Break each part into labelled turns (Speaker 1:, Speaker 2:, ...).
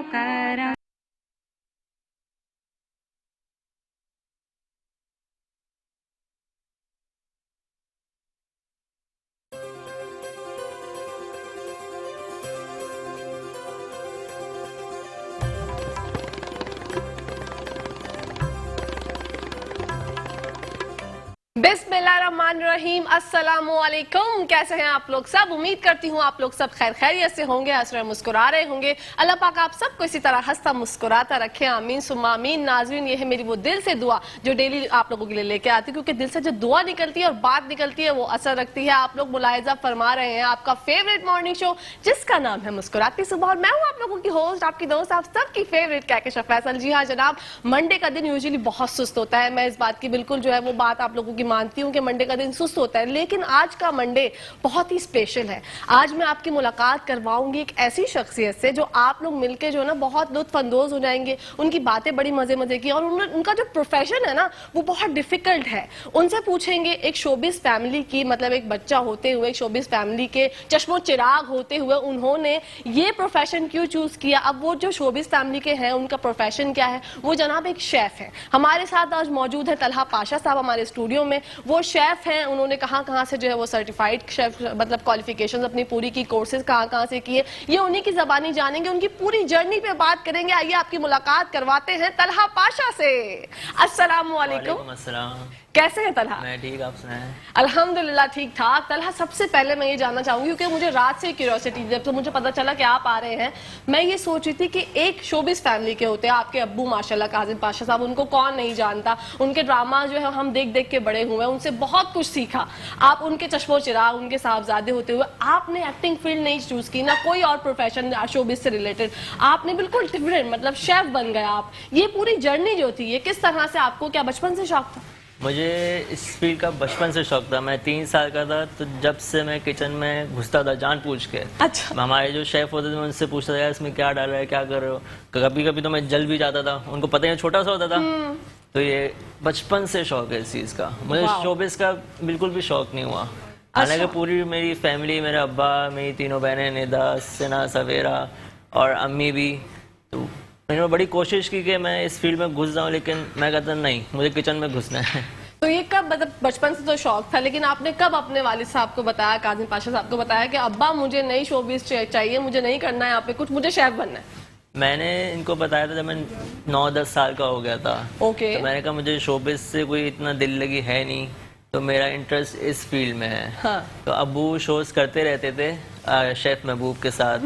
Speaker 1: नौकरा।
Speaker 2: बिस्मिल्लाहिर्रहमानिर्रहीम, अस्सलामुअलैकुम। कैसे हैं आप लोग सब? उम्मीद करती हूँ आप लोग सब खैर खैरियत से होंगे, हंस रहे मुस्कुरा रहे होंगे। अल्लाह पाक आप सबको इसी तरह हंसता मुस्कुराता रखे, आमीन सुम्मा आमीन। नाज़रीन, ये है मेरी वो दिल से दुआ जो डेली आप लोगों के लिए लेके आती हूँ, क्योंकि दिल से जब दुआ निकलती है और बात निकलती है वो असर रखती है। आप लोग मुलाहिजा फरमा रहे हैं आपका फेवरेट मॉर्निंग शो जिसका नाम है मुस्कुराती सुबह, और मैं हूँ आप लोगों की होस्ट, आपकी दोस्त, आप सबकी फेवरेट कहकशा फैसल। जी हाँ जनाब, मंडे का दिन यूजुअली बहुत सुस्त होता है। मैं इस बात की बिल्कुल जो है वो बात आप लोगों की मानती हूँ कि मंडे का दिन सुस्त होता है, लेकिन आज का मंडे बहुत ही स्पेशल है। आज मैं आपकी मुलाकात करवाऊंगी एक ऐसी शख्सियत से जो आप लोग मिलके जो ना बहुत लुत्फ अंदोज हो जाएंगे। उनकी बातें बड़ी मजे मजे की, और उनका जो प्रोफेशन है ना वो बहुत डिफिकल्ट है। उनसे पूछेंगे एक शोबिस फैमिली की, मतलब एक बच्चा होते हुए, एक शोबिस फैमिली के चश्मो चिराग होते हुए उन्होंने ये प्रोफेशन क्यों चूज किया। अब वो जो शोबिस फैमिली के हैं उनका प्रोफेशन क्या है, वो जनाब एक शेफ है। हमारे साथ आज मौजूद है तलहा पाशा साहब हमारे स्टूडियो में। वो शेफ हैं, उन्होंने कहाँ से जो है वो सर्टिफाइड शेफ मतलब क्वालिफिकेशंस अपनी पूरी की, कोर्सेज कहाँ से किए, ये उन्हीं की जबानी जानेंगे, उनकी पूरी जर्नी पे बात करेंगे। आइए आपकी मुलाकात करवाते हैं तलहा पाशा से। अस्सलाम वालेकुम। कैसे हैं तलहा?
Speaker 3: मैं ठीक, आप सुनाएं?
Speaker 2: अल्हम्दुलिल्लाह ठीक ठाक। तलहा, सबसे पहले मैं ये जानना चाहूंगी, क्योंकि मुझे रात से क्यूरियोसिटी, जब तो मुझे पता चला कि आप आ रहे हैं, मैं ये सोच रही थी कि एक शोबिस फैमिली के होते हैं आपके अब्बू माशाल्लाह काजिम पाशा साहब, उनको कौन नहीं जानता। उनके ड्रामा जो है हम देख देख के बड़े हुए, उनसे बहुत कुछ सीखा। आप उनके चश्मो चिराग, उनके साहबजादे होते हुए आपने एक्टिंग फील्ड नहीं चूज की, ना कोई और प्रोफेशन शोबिस से रिलेटेड, आपने बिल्कुल डिफरेंट मतलब शेफ बन गए आप। ये पूरी जर्नी जो थी ये किस तरह से, आपको क्या बचपन से शौक था?
Speaker 3: मुझे इस फील्ड का बचपन से शौक था। मैं 3 साल का था तो जब से मैं किचन में घुसता था जान पूछ के।
Speaker 2: अच्छा।
Speaker 3: हमारे जो शेफ होते थे मैं उनसे पूछता था यार इसमें क्या डाल रहा है, क्या कर रहे हो। कभी कभी तो मैं जल भी जाता था, उनको पता ही छोटा सा होता था। तो ये बचपन से शौक है इस चीज़ का। मुझे शोबिस का बिल्कुल भी शौक नहीं हुआ। हालांकि पूरी मेरी फैमिली, मेरे अब्बा, मेरी तीनों बहनें निदा, सना, सवेरा और अम्मी भी, तो मैंने बड़ी कोशिश की कि मैं इस फील्ड में घुस जाऊं, लेकिन मैं कहता नहीं, मुझे किचन में घुसना है।
Speaker 2: तो ये कब, मतलब बचपन से तो शौक था, लेकिन आपने कब अपने वालिद साहब को बताया, काजिम पाशा साहब को बताया कि अब्बा मुझे नई शोबिस चाहिए, मुझे नहीं करना है यहाँ पे कुछ, मुझे शेफ बनना है?
Speaker 3: मैंने इनको बताया था जब मैं 9-10 साल का हो गया था।
Speaker 2: ओके।
Speaker 3: तो मैंने कहा मुझे शोबिस से कोई इतना दिल लगी है नहीं, तो मेरा इंटरेस्ट इस फील्ड में है।
Speaker 2: हाँ।
Speaker 3: तो अब्बू शोज करते रहते थे शेफ महबूब के साथ,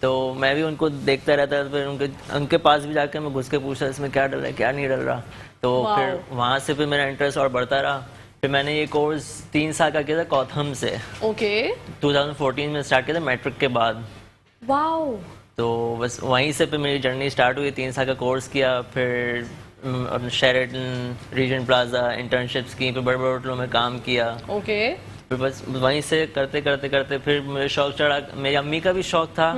Speaker 3: तो मैं भी उनको देखता रहता था। फिर उनके पास भी जाकर मैं घुस के पूछा इसमें क्या डल रहा है, क्या नहीं डल रहा। तो फिर वहाँ से फिर मेरा इंटरेस्ट और बढ़ता रहा। फिर मैंने ये कोर्स 3 साल का किया था कॉथम से।
Speaker 2: ओके।
Speaker 3: 2014 में स्टार्ट किया था मैट्रिक के बाद।
Speaker 2: वाओ।
Speaker 3: तो बस वहीं से फिर मेरी जर्नी स्टार्ट हुई। 3 साल का कोर्स किया, फिर शेरेटन, रीजन प्लाजा इंटर्नशिप्स की, फिर बड़े बड़े होटलों में काम किया।
Speaker 2: ओके।
Speaker 3: फिर बस वहीं से करते करते करते फिर मेरे शौक चढ़ा। मेरी अम्मी का भी शौक था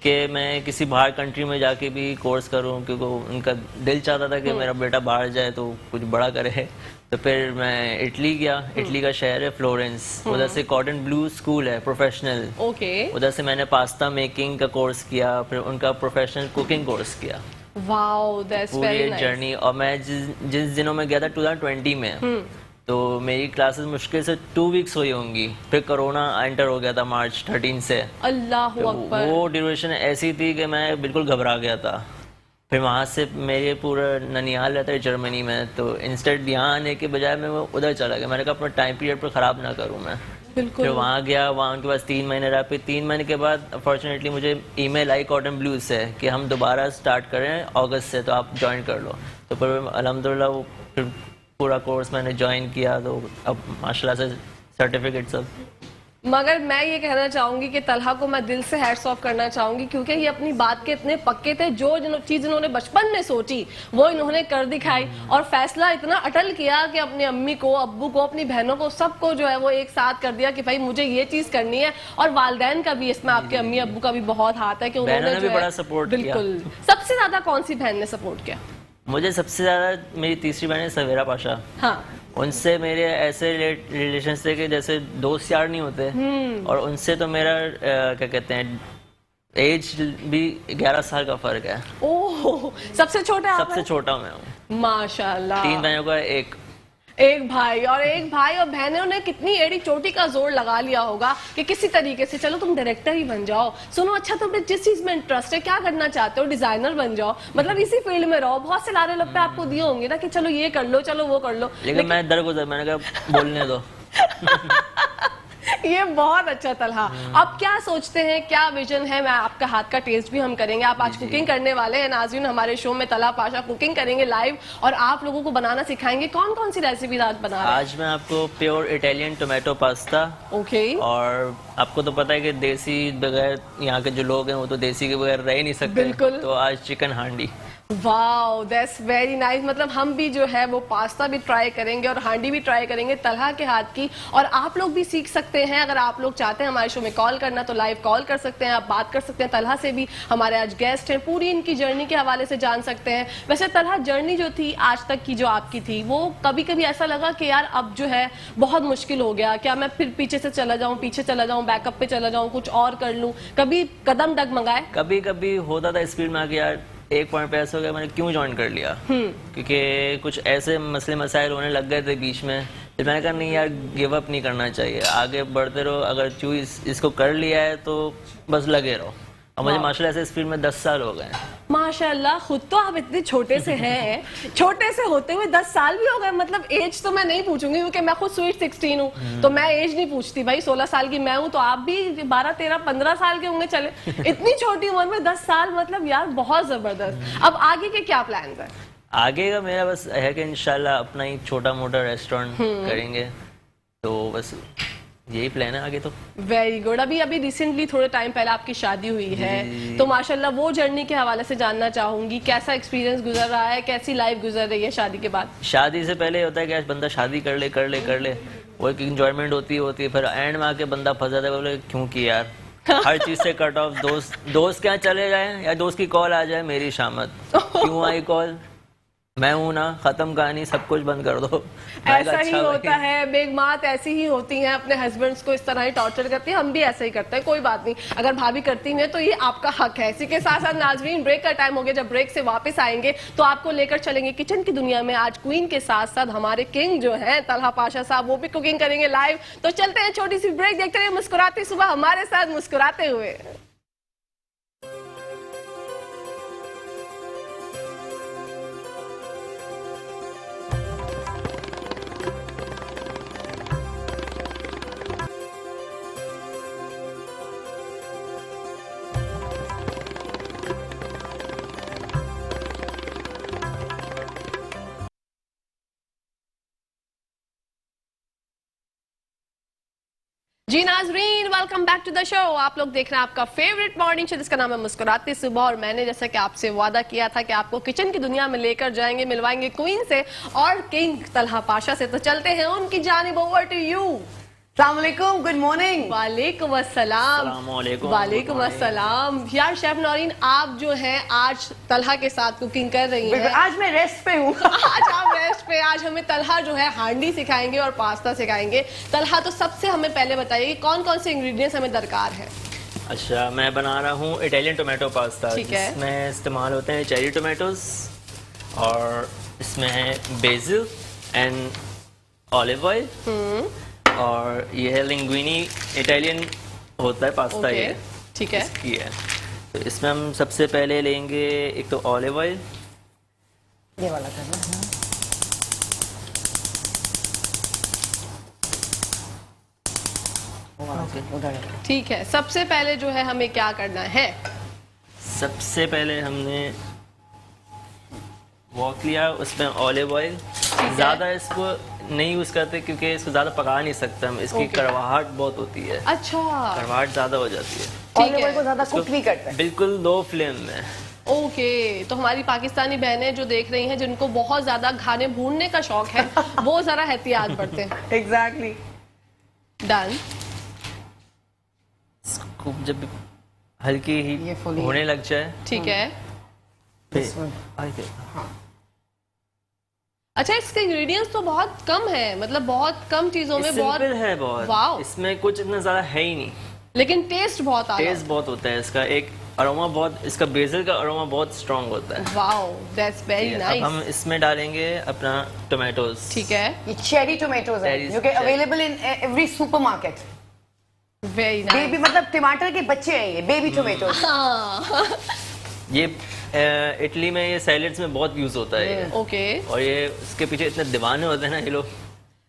Speaker 3: कि मैं किसी बाहर कंट्री में जाके भी कोर्स करूं, क्योंकि उनका दिल चाहता था कि मेरा बेटा बाहर जाए तो कुछ बड़ा करे। तो फिर मैं इटली गया। इटली का शहर है फ्लोरेंस, उधर से कॉटन ब्लू स्कूल है प्रोफेशनल।
Speaker 2: ओके।
Speaker 3: उधर से मैंने पास्ता मेकिंग का कोर्स किया, फिर उनका प्रोफेशनल कुकिंग कोर्स किया।
Speaker 2: Wow, that's very nice.
Speaker 3: Journey. और मैं जिस दिनों में गया था 2020 में, तो मेरी क्लासेस मुश्किल से 2 वीक्स हुई होंगी। फिर कोरोना एंटर हो गया था मार्च 13 से।
Speaker 2: अल्लाह अकबर।
Speaker 3: वो ड्यूरेशन ऐसी थी कि मैं बिल्कुल घबरा गया था। फिर वहाँ से मेरे पूरा ननिहाल रहता है जर्मनी में, तो इंस्टेंट यहाँ आने के बजाय मैं वो उधर चला गया। मैंने कहा अपना टाइम पीरियड पर ख़राब ना करूँ मैं।
Speaker 2: बिल्कुल।
Speaker 3: फिर वहाँ गया, वहाँ उनके पास 3 महीने रहा। फिर 3 महीने के बाद अफॉर्चुनेटली मुझे ईमेल आई कॉटन ब्लू से कि हम दोबारा स्टार्ट कर रहे हैं अगस्त से, तो आप ज्वाइन कर लो। तो फिर अल्हम्दुलिल्लाह वो फिर पूरा कोर्स मैंने ज्वाइन किया, तो अब माशाल्लाह से सर्टिफिकेट सब।
Speaker 2: मगर मैं ये कहना चाहूंगी कि तलहा को मैं दिल से हैट्स ऑफ करना चाहूंगी, क्योंकि ये अपनी बात के इतने पक्के थे। जो चीज इन्होंने बचपन में सोची वो इन्होंने कर दिखाई, और फैसला इतना अटल किया कि अपनी अम्मी को, अब्बू को, अपनी बहनों को, सबको जो है वो एक साथ कर दिया कि भाई मुझे ये चीज करनी है। और वालिदैन का भी इसमें, आपके अम्मी अब्बू का भी बहुत हाथ है कि उन्होंने
Speaker 3: भी बड़ा सपोर्ट किया।
Speaker 2: बिल्कुल। सबसे ज्यादा कौन सी बहन ने सपोर्ट किया?
Speaker 3: मुझे सबसे ज्यादा मेरी तीसरी बहन है सवेरा पाशा।
Speaker 2: हाँ।
Speaker 3: उनसे मेरे ऐसे रिलेशन थे कि जैसे दोस्त यार नहीं होते। और उनसे तो मेरा क्या कहते हैं एज भी 11 साल का फर्क है।
Speaker 2: ओह, सबसे छोटा आप
Speaker 3: सबसे
Speaker 2: हैं?
Speaker 3: छोटा मैं हूँ।
Speaker 2: माशाल्लाह।
Speaker 3: 3 भाइयों का एक।
Speaker 2: एक भाई और बहनों ने कितनी एड़ी चोटी का जोर लगा लिया होगा कि किसी तरीके से चलो तुम डायरेक्टर ही बन जाओ। सुनो, अच्छा तुम्हें जिस चीज में इंटरेस्ट है, क्या करना चाहते हो, डिजाइनर बन जाओ, मतलब इसी फील्ड में रहो। बहुत से लारे लप्पे आपको दिए होंगे ना कि चलो ये कर लो, चलो वो कर लो,
Speaker 3: लेकिन मैं दरगुजर, मैंने कहा बोलने दो।
Speaker 2: ये बहुत अच्छा तलहा। अब क्या सोचते हैं, क्या विजन है? मैं आपका हाथ का टेस्ट भी हम करेंगे। आप आज कुकिंग करने वाले हैं नाज़रीन, हमारे शो में तलहा पाशा कुकिंग करेंगे लाइव और आप लोगों को बनाना सिखाएंगे। कौन कौन सी रेसिपी आज बना रहे हैं?
Speaker 3: आज मैं आपको pure Italian tomato pasta,
Speaker 2: okay.
Speaker 3: और आपको तो पता है कि देसी बगैर, यहाँ के जो लोग हैं वो तो देसी के बगैर रह ही नहीं सकते।
Speaker 2: बिल्कुल।
Speaker 3: तो आज चिकन हांडी।
Speaker 2: Wow, that's very nice. मतलब हम भी जो है वो पास्ता भी ट्राई करेंगे और हांडी भी ट्राई करेंगे तलहा के हाथ की। और आप लोग भी सीख सकते हैं, अगर आप लोग चाहते हैं हमारे शो में कॉल करना तो लाइव कॉल कर सकते हैं, आप बात कर सकते हैं तलहा से भी। हमारे आज गेस्ट हैं, पूरी इनकी जर्नी के हवाले से जान सकते हैं। वैसे तलहा, जर्नी जो थी आज तक की जो आपकी थी, वो कभी कभी ऐसा लगा कि यार अब जो है बहुत मुश्किल हो गया, क्या मैं फिर पीछे से चला जाऊं, पीछे चला जाऊं, बैकअप पे चला जाऊं, कुछ और कर लूं? कभी कदम डगमगाए?
Speaker 3: कभी कभी होता था इस फील्ड में आके यार एक पॉइंट पे ऐसा हो गया मैंने क्यों ज्वाइन कर लिया, क्योंकि कुछ ऐसे मसले मसाइल होने लग गए थे बीच में। फिर मैंने कहा नहीं यार, गिव अप नहीं करना चाहिए, आगे बढ़ते रहो। अगर चूज इसको कर लिया है तो बस लगे रहो। और मुझे माशाल्लाह से इस फील्ड में 10 साल हो गए।
Speaker 2: माशाल्लाह, खुद तो आप इतने छोटे से हैं, छोटे से होते हुए 10 साल भी हो गए। मतलब एज तो मैं नहीं पूछूंगी क्योंकि मैं खुद स्वीट 16 हूँ, तो मैं एज नहीं पूछती भाई। 16 साल की मैं हूँ तो आप भी 12, 13, 15 साल के होंगे। चले, इतनी छोटी उम्र में 10 साल, मतलब यार बहुत जबरदस्त। अब आगे के क्या प्लान है?
Speaker 3: आगे का मेरा बस है कि इंशाल्लाह अपना ही छोटा मोटा रेस्टोरेंट करेंगे, तो बस यही प्लान है आगे तो।
Speaker 2: Very good. अभी रिसेंटली थोड़े टाइम पहले आपकी शादी हुई है, तो माशाल्लाह वो जर्नी के हवाले से जानना चाहूंगी, कैसा एक्सपीरियंस गुजर रहा है, कैसी लाइफ गुजर रही है शादी के बाद?
Speaker 3: शादी से पहले होता है कि आज बंदा शादी कर ले, वो एक इंजॉयमेंट होती है, फिर एंड में आके बंदा फंस जाता है, बोले क्यों की यार। हर चीज से कट ऑफ। दोस्त क्या चले जाए या दोस्त की कॉल आ जाए, मेरी शामत, क्यों आई कॉल, मैं हूं ना, खत्म कहानी, सब कुछ बंद कर दो।
Speaker 2: ऐसा ही होता है, बेगमात ऐसी ही होती हैं, अपने हस्बैंड्स को इस तरह ही टॉर्चर करती हैं। हम भी ऐसे ही करते हैं, कोई बात नहीं, अगर भाभी करती हैं तो ये आपका हक है। इसी के साथ साथ नाज़रीन, ब्रेक का टाइम हो गया। जब ब्रेक से वापस आएंगे तो आपको लेकर चलेंगे किचन की दुनिया में। आज क्वीन के साथ साथ हमारे किंग जो हैं तलहा पाशा साहब, वो भी कुकिंग करेंगे लाइव। तो चलते हैं, छोटी सी ब्रेक, देखते रहिए मुस्कुराती सुबह हमारे साथ, मुस्कुराते हुए। जी नाजरीन, welcome back to the show. आप लोग देख रहे हैं आपका फेवरेट मॉर्निंग शो जिसका नाम है मुस्कुराती सुबह। और मैंने जैसा कि आपसे वादा किया था कि आपको किचन की दुनिया में लेकर जाएंगे, मिलवाएंगे क्वीन से और किंग तलहा पाशा से। तो चलते हैं उनकी जानिब। Over to you.
Speaker 1: अस्सलामुअलैकुम, गुड मॉर्निंग।
Speaker 2: वालेकुम अस्सलाम।
Speaker 3: अस्सलामुअलैकुम।
Speaker 2: वालेकुम अस्सलाम। यार शेफ नौरीन, आप जो हैं आज तलहा के साथ कुकिंग कर रही हैं।
Speaker 1: आज मैं रेस्ट पे हूँ।
Speaker 2: आज आप रेस्ट पे। आज हमें तलहा जो है हांडी सिखाएंगे और पास्ता सिखाएंगे। तलहा, तो सबसे हमें पहले बताइए कि कौन कौन से इंग्रेडिएंट्स हमें दरकार है?
Speaker 3: अच्छा, मैं बना रहा हूँ इटालियन टोमेटो पास्ता,
Speaker 2: ठीक है।
Speaker 3: जिसमें इस्तेमाल होते हैं चेरी टोमेटोज, और इसमें है बेसिल एंड ऑलिव ऑयल, और ये है लिंग्विनी, इटालियन होता है पास्ता। ये
Speaker 2: ठीक है,
Speaker 3: इसकी है। तो इसमें हम सबसे पहले लेंगे एक तो ऑलिव ऑयल,
Speaker 1: ये वाला करना है।
Speaker 2: ठीक है। सबसे पहले जो है हमें क्या करना है?
Speaker 3: सबसे पहले हमने वॉक लिया, उसमें ऑलिव ऑयल। ज़्यादा इसको नहीं यूज़ करते क्योंकि इसको ज़्यादा पका नहीं सकते हम, इसकी कड़वाहट बहुत होती है।
Speaker 2: अच्छा,
Speaker 3: कड़वाहट ज़्यादा हो जाती है।
Speaker 1: ऑलिव ऑयल को ज़्यादा कुक नहीं करते।
Speaker 3: बिल्कुल लो फ्लेम में।
Speaker 2: ओके। तो हमारी पाकिस्तानी बहनें जो देख रही हैं, जिनको बहुत ज्यादा खाने भूनने का शौक है, वो जरा एहतियात बरतें।
Speaker 1: एग्जैक्टली।
Speaker 2: डन।
Speaker 3: इसको जब हल्की ही
Speaker 1: ये फुली
Speaker 3: होने लग जाए,
Speaker 2: ठीक है।
Speaker 3: फिर
Speaker 2: अच्छा, इसके इंग्रेडिएंट्स तो बहुत कम है, मतलब बहुत कम चीजों में बहुत
Speaker 3: सिंपल है बहुत।
Speaker 2: वाओ।
Speaker 3: इसमें कुछ इतना ज़्यादा है ही नहीं।
Speaker 2: लेकिन टेस्ट बहुत आला
Speaker 3: टेस्ट बहुत होता है इसका, एक अरोमा बहुत, इसका बेसिल का अरोमा बहुत स्ट्रांग होता है।
Speaker 2: वाओ, दैट्स वेरी
Speaker 3: अब
Speaker 2: नाइस।
Speaker 3: हम इसमें डालेंगे अपना टोमेटोज।
Speaker 2: ठीक है,
Speaker 1: ये चेरी टोमेटोज है
Speaker 3: Cherries,
Speaker 1: जो कि
Speaker 3: cherry.
Speaker 1: Available in every supermarket.
Speaker 2: Very nice.
Speaker 1: Baby मतलब टमाटर के बच्चे हैं ये, बेबी टोमेटोज।
Speaker 2: हाँ,
Speaker 3: ये इटली में ये सैलेड्स में बहुत यूज होता है ये।
Speaker 2: ओके।
Speaker 3: और ये उसके पीछे इतने दीवाने होते हैं ना ये लोग।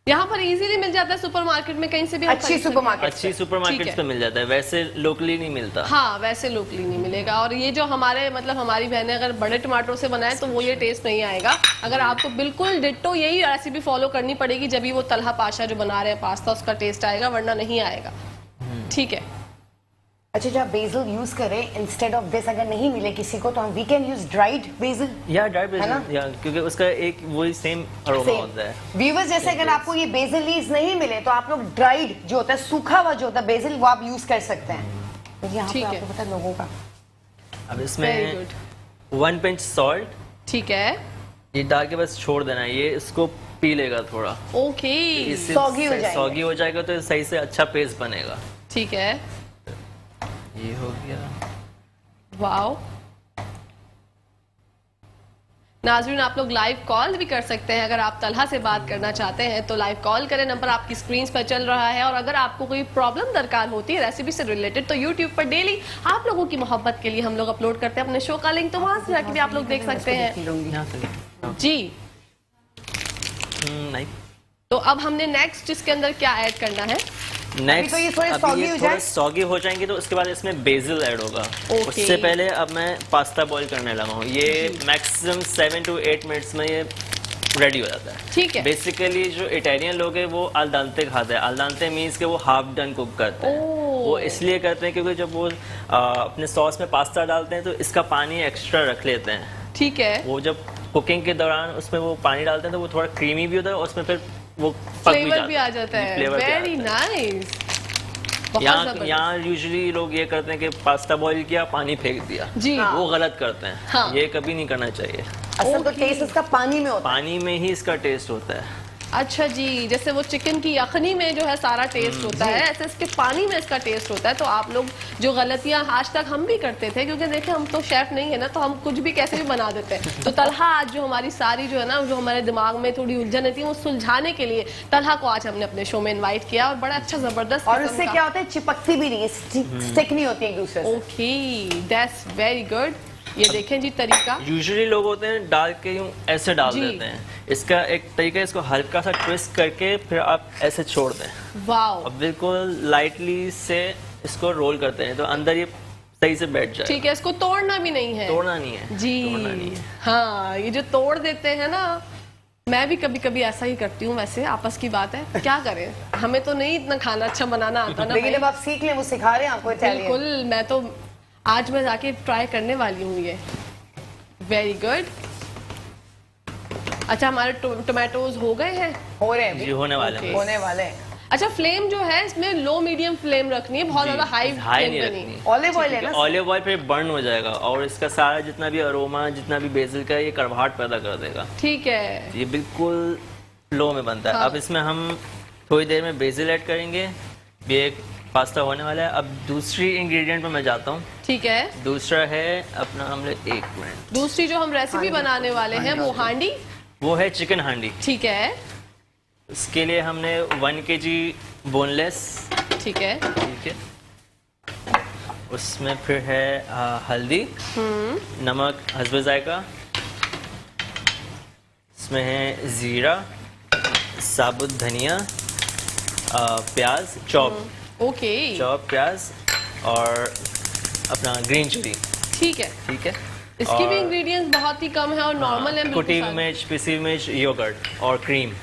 Speaker 2: यहाँ पर इजीली मिल जाता है सुपरमार्केट में, कहीं से भी हम
Speaker 1: अच्छी
Speaker 2: खरीद सकते हैं।
Speaker 1: सुपरमार्केट
Speaker 3: अच्छी
Speaker 2: ठीक
Speaker 3: सुपरमार्केट्स
Speaker 2: है।
Speaker 3: पे मिल जाता है, वैसे लोकली नहीं मिलता।
Speaker 2: हाँ, वैसे लोकली नहीं मिलेगा। और ये जो हमारे मतलब हमारी बहनें अगर बड़े टमाटरों से बनाए तो वो ये टेस्ट नहीं आएगा। अगर आपको बिल्कुल डिट्टो यही रेसिपी फॉलो करनी पड़ेगी, जब भी वो तलहा पाशा जो बना रहे हैं पास्ता, उसका टेस्ट आएगा, वरना नहीं आएगा। ठीक है।
Speaker 1: अच्छा, जब बेसिल यूज करें इंस्टेड ऑफ दिस, अगर नहीं मिले किसी को तो we can use dried basil.
Speaker 3: या ड्राइड
Speaker 1: है ना?
Speaker 3: बेसिल, या क्योंकि उसका एक वही सेम अरोमा होता है।
Speaker 1: व्यूवर्स, जैसे अगर आपको ये बेसिल लीव्स नहीं मिले तो आप लोग ड्राइड जो होता है, सूखा हुआ जो होता है बेसिल, वो आप यूज कर सकते हैं। तो यहाँ पे
Speaker 2: ठीक है।
Speaker 1: आपको पता है लोगों का।
Speaker 3: अब
Speaker 2: वेरी
Speaker 3: इसमें
Speaker 2: गुड।
Speaker 3: 1 पिंच सॉल्ट
Speaker 2: ठीक है,
Speaker 3: ये डाल के बस छोड़ देना है, ये इसको पी लेगा थोड़ा।
Speaker 2: ओके।
Speaker 3: इससे
Speaker 1: सॉगी हो जाएगा।
Speaker 3: सॉगी हो जाएगा तो सही से अच्छा पेस्ट बनेगा।
Speaker 2: ठीक है,
Speaker 3: ये हो गया।
Speaker 2: वाओ। नाज़रीन, आप लोग लाइव कॉल भी कर सकते हैं। अगर आप तलहा से बात करना चाहते हैं तो लाइव कॉल करें, नंबर आपकी स्क्रीन पर चल रहा है। और अगर आपको कोई प्रॉब्लम दरकार होती है रेसिपी से रिलेटेड, तो यूट्यूब पर डेली आप लोगों की मोहब्बत के लिए हम लोग अपलोड करते हैं अपने शो का लिंक, तो वहां से जाके भी आप लोग देख सकते हैं।
Speaker 3: यहाँ से ले।
Speaker 2: जी,
Speaker 3: नहीं,
Speaker 2: तो अब हमने नेक्स्ट इसके अंदर क्या ऐड करना है?
Speaker 3: नेक्स्ट
Speaker 1: तो ये थोड़े
Speaker 3: अभी
Speaker 1: soggy
Speaker 3: ये
Speaker 1: हो
Speaker 3: थोड़े
Speaker 1: जाए?
Speaker 3: सॉगी हो जाएंगे तो उसके बाद इसमें बेसिल ऐड होगा।
Speaker 2: Okay.
Speaker 3: उससे पहले अब मैं पास्ता बॉईल करने लगा हूँ। ये मैक्सिमम 7 to 8 मिनट्स में ये रेडी हो जाता है।
Speaker 2: ठीक है।
Speaker 3: बेसिकली जो इटालियन लोग हैं वो अल दांते खाते हैं। अल दांते मीन्स के वो हाफ डन कुक करते हैं।
Speaker 2: ओह।
Speaker 3: वो इसलिए करते हैं क्योंकि जब वो अपने सॉस में पास्ता डालते हैं तो इसका पानी एक्स्ट्रा रख लेते हैं।
Speaker 2: ठीक है,
Speaker 3: वो जब कुकिंग के दौरान उसमें वो पानी डालते हैं तो वो थोड़ा क्रीमी भी होता है और उसमें फिर वो पक
Speaker 2: फ्लेवर भी आ जाता है।
Speaker 3: फ्लेवर भी आ
Speaker 2: वेरी
Speaker 3: जाता है।
Speaker 2: नाइस, बहुत
Speaker 3: यहाँ
Speaker 2: जबरदस्त।
Speaker 3: यहाँ यूजुअली लोग ये करते हैं कि पास्ता बॉईल किया, पानी फेंक दिया।
Speaker 2: जी।
Speaker 3: वो गलत करते हैं।
Speaker 2: हाँ।
Speaker 3: ये कभी नहीं करना चाहिए।
Speaker 1: असल तो
Speaker 2: Okay.
Speaker 1: टेस्ट इसका पानी में होता है।
Speaker 3: पानी में ही इसका टेस्ट होता है।
Speaker 2: अच्छा जी, जैसे वो चिकन की यखनी में जो है सारा टेस्ट होता है, ऐसे इसके पानी में इसका टेस्ट होता है। तो आप लोग जो गलतियां आज तक हम भी करते थे, क्योंकि देखें हम तो शेफ नहीं है ना, तो हम कुछ भी कैसे भी बना देते हैं। तो तलहा आज जो हमारी सारी जो है ना, जो हमारे दिमाग में थोड़ी उलझन रहती है, वो सुलझाने के लिए तलहा को आज हमने अपने शो में इनवाइट किया और बड़ा अच्छा जबरदस्त
Speaker 1: और
Speaker 2: किस्म
Speaker 1: उससे
Speaker 2: का-
Speaker 1: क्या होता है, चिपकती भी नहीं है, स्टिक नहीं होती एक दूसरे से।
Speaker 2: Okay, that's very good. ये देखें जी तरीका।
Speaker 3: यूजुअली लोग होते हैं डाल के यूं ऐसे डाल
Speaker 2: जी।
Speaker 3: देते हैं। इसका एक तरीका है, इसको हल्का सा ट्विस्ट करके फिर आप ऐसे छोड़ दें।
Speaker 2: वाओ,
Speaker 3: अब बिल्कुल लाइटली से इसको रोल करते हैं तो अंदर ये सही से बैठ जाए।
Speaker 2: ठीक है, इसको तोड़ना भी नहीं है।
Speaker 3: तोड़ना नहीं है।
Speaker 2: जी,
Speaker 3: तोड़ना नहीं है।
Speaker 2: हाँ, ये जो तोड़ देते हैं ना, मैं भी कभी कभी ऐसा ही करती हूँ। वैसे आपस की बात है, क्या करें, हमें तो नहीं इतना खाना अच्छा बनाना आता ना
Speaker 1: लेकिन
Speaker 2: भाई।
Speaker 1: जब आप सीख लें, वो सिखा रहे हैं आपको इटालियन।
Speaker 2: बिल्कुल, मैं तो आज मैं जाके ट्राई करने वाली हूँ ये। Very good. अच्छा, हमारे टोमेटोज हो गए हैं।
Speaker 1: हो रहे हैं
Speaker 3: जी
Speaker 1: अभी,
Speaker 3: होने वाले
Speaker 2: Okay.
Speaker 3: हैं।
Speaker 1: होने वाले हैं।
Speaker 2: अच्छा, फ्लेम जो है इसमें लो मीडियम फ्लेम रखनी है, बहुत
Speaker 3: जी,
Speaker 2: ज्यादा हाई
Speaker 3: हाई
Speaker 2: फ्लेम
Speaker 3: नहीं
Speaker 2: पे नहीं।
Speaker 3: रखनी।
Speaker 1: ऑलिव ऑयल है ना।
Speaker 3: ऑलिव ऑयल फिर बर्न हो जाएगा और इसका सारा जितना भी अरोमा, जितना भी बेसिल का, ये कड़वाहट पैदा कर देगा।
Speaker 2: ठीक है,
Speaker 3: ये बिल्कुल लो में बनता है।
Speaker 2: हाँ।
Speaker 3: अब इसमें हम थोड़ी देर में बेसिल ऐड करेंगे। ये एक पास्ता होने वाला है। अब दूसरी इंग्रेडिएंट पे मैं जाता हूँ।
Speaker 2: ठीक है।
Speaker 3: दूसरा है अपना, हमने 1 मिनट,
Speaker 2: दूसरी जो हम रेसिपी बनाने वाले हैं वो हांडी।
Speaker 3: वो है चिकन हांडी।
Speaker 2: ठीक है,
Speaker 3: इसके लिए हमने 1 kg बोनलेस,
Speaker 2: ठीक है,
Speaker 3: ठीक है। उसमें फिर है हल्दी, नमक हस्बे जायका, इसमें है जीरा, साबुत धनिया, प्याज चॉप,
Speaker 2: ओके,
Speaker 3: प्याज और अपना ग्रीन चिली,
Speaker 2: ठीक है।
Speaker 3: ठीक है।
Speaker 2: इसकी भी
Speaker 3: और
Speaker 2: इंग्रेडिएंट्स बहुत ही कम है और नॉर्मल है, बिल्कुल
Speaker 3: कुटी
Speaker 2: सारे।
Speaker 3: मिर्च, पिसी मिर्च, योगर्ट और क्रीम।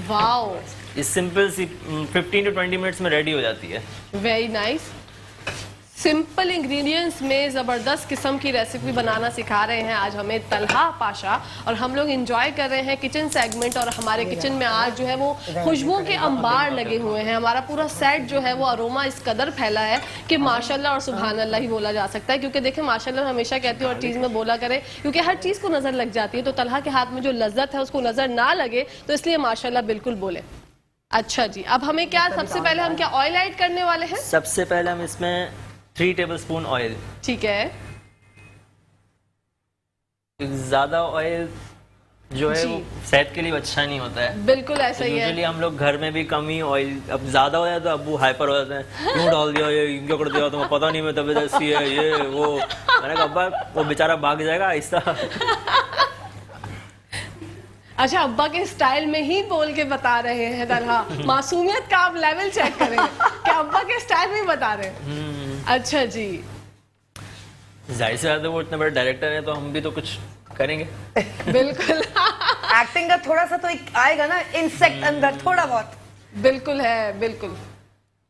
Speaker 2: वाओ,
Speaker 3: ये सिंपल सी 15 to 20 मिनट्स में रेडी हो जाती है।
Speaker 2: Very nice. सिंपल इंग्रेडिएंट्स में ज़बरदस्त किस्म की रेसिपी बनाना सिखा रहे हैं आज हमें तलहा पाशा, और हम लोग एंजॉय कर रहे हैं किचन सेगमेंट। और हमारे किचन में आज जो है वो खुशबू के अंबार लगे हुए हैं। हमारा पूरा सेट जो है वो अरोमा इस कदर फैला है कि माशाल्लाह और सुभान अल्लाह ही बोला जा सकता है। क्योंकि देखें, माशाल्लाह हमेशा कहती हूँ हर चीज़ में बोला करें, क्योंकि हर चीज़ को नज़र लग जाती है। तो तलहा के हाथ में जो लज्जत है उसको नज़र ना लगे, तो इसलिए माशाल्लाह बिल्कुल बोले। अच्छा जी, अब हमें क्या सबसे पहले हम क्या ऑयल ऐड करने वाले हैं?
Speaker 3: सबसे पहले हम इसमें 3 टेबलस्पून ऑयल,
Speaker 2: ठीक है
Speaker 3: ज्यादा ऑयल जो है
Speaker 2: जी।
Speaker 3: वो सेहत के लिए अच्छा नहीं होता है।
Speaker 2: बिल्कुल ऐसा ही है।
Speaker 3: यूजुअली हम लोग घर में भी कम ही ऑयल, अब ज्यादा हो जाए तो अब्बू हाइपर हो जाते हैं, क्यों डाल दिया ये, क्यों कर दिया, तुम्हें पता नहीं मैं तबीयत ऐसी है ये वो। मैंने कहा अब्बा वो बेचारा भाग जाएगा आहिस्ता।
Speaker 2: अच्छा, अब्बा के स्टाइल में ही बोल के बता रहे हैं तरह, मासूमियत का आप लेवल चेक करें कि अब्बा के स्टाइल में ही बता रहे हैं। अच्छा जी,
Speaker 3: जाहिर से ज्यादा वो इतने बड़े डायरेक्टर हैं तो हम भी तो कुछ करेंगे।
Speaker 2: बिल्कुल
Speaker 1: एक्टिंग का थोड़ा सा तो एक आएगा ना इंसेक्ट अंदर, थोड़ा बहुत।
Speaker 2: बिल्कुल है, बिल्कुल।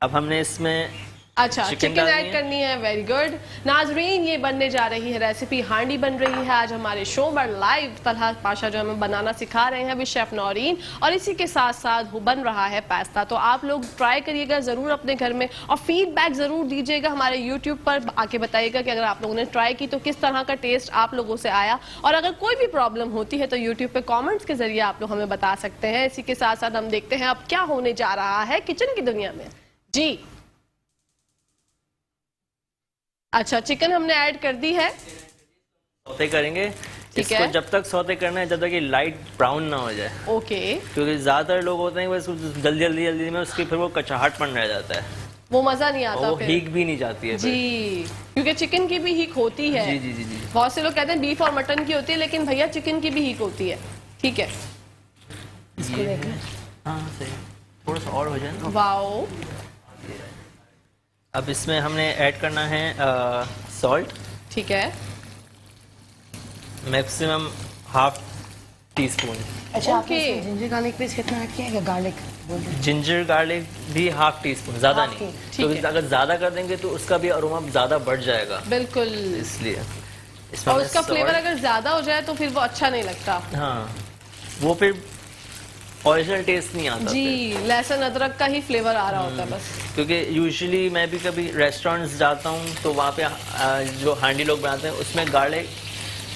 Speaker 3: अब हमने इसमें
Speaker 2: अच्छा, चिकन ऐड करनी है, वेरी गुड। नाजरीन, ये बनने जा रही है रेसिपी, हांडी बन रही है आज हमारे शो पर लाइव। तलहा पाशा जो हमें बनाना सिखा रहे हैं अभी शेफ नौरीन, और इसी के साथ साथ बन रहा है पास्ता। तो आप लोग ट्राई करिएगा ज़रूर अपने घर में, और फीडबैक ज़रूर दीजिएगा हमारे यूट्यूब पर आके, बताइएगा कि अगर आप लोगों ने ट्राई की तो किस तरह का टेस्ट आप लोगों से आया। और अगर कोई भी प्रॉब्लम होती है तो यूट्यूब पे कॉमेंट्स के जरिए आप लोग हमें बता सकते हैं। इसी के साथ साथ हम देखते हैं अब क्या होने जा रहा है किचन की दुनिया में जी। अच्छा, चिकन हमने ऐड कर दी है,
Speaker 3: सौते करेंगे। इसको
Speaker 2: है।
Speaker 3: जब तक सौते करना है जब तक ये लाइट ब्राउन ना हो जाए,
Speaker 2: ओके।
Speaker 3: क्योंकि ज्यादातर लोग होते हैं बस जल्दी जल्दी जल्दी में उसकी फिर वो कचाहटपन रह जाता है,
Speaker 2: वो मजा नहीं आता
Speaker 3: वो
Speaker 2: फिर।
Speaker 3: हीक भी नहीं जाती है
Speaker 2: जी, क्योंकि चिकन की भी हीक होती है।
Speaker 3: जी जी जी जी।
Speaker 2: बहुत से लोग कहते हैं बीफ और मटन की होती है, लेकिन भैया चिकन की भी हीक होती है। ठीक है,
Speaker 3: हाँ सही, थोड़ा सा और हो जाए ना।
Speaker 2: वाओ।
Speaker 3: अब इसमें हमने ऐड करना है सॉल्ट,
Speaker 2: ठीक है,
Speaker 3: मैक्सिमम ½ टीस्पून।
Speaker 1: अच्छा,
Speaker 2: Okay.
Speaker 1: आपने जिंजर गार्लिक पेस्ट कितना ऐड किया है? गार्लिक
Speaker 3: जिंजर गार्लिक भी ½ टीस्पून, ज्यादा
Speaker 1: ½
Speaker 3: नहीं,
Speaker 1: टी-
Speaker 3: क्योंकि अगर ज्यादा कर देंगे तो उसका भी अरोमा ज्यादा बढ़ जाएगा,
Speaker 2: बिल्कुल।
Speaker 3: इसलिए इसमें
Speaker 2: और
Speaker 3: हमने
Speaker 2: उसका फ्लेवर
Speaker 3: salt-
Speaker 2: अगर ज्यादा हो जाए तो फिर वो अच्छा नहीं लगता।
Speaker 3: हाँ, वो फिर ओरिजिनल टेस्ट नहीं आता
Speaker 2: जी,
Speaker 3: फिर।
Speaker 2: लहसुन अदरक का ही फ्लेवर आ रहा होता है बस।
Speaker 3: क्योंकि यूजुअली मैं भी कभी रेस्टोरेंट्स जाता हूँ तो वहाँ पे जो हांडी लोग बनाते हैं उसमें गार्लिक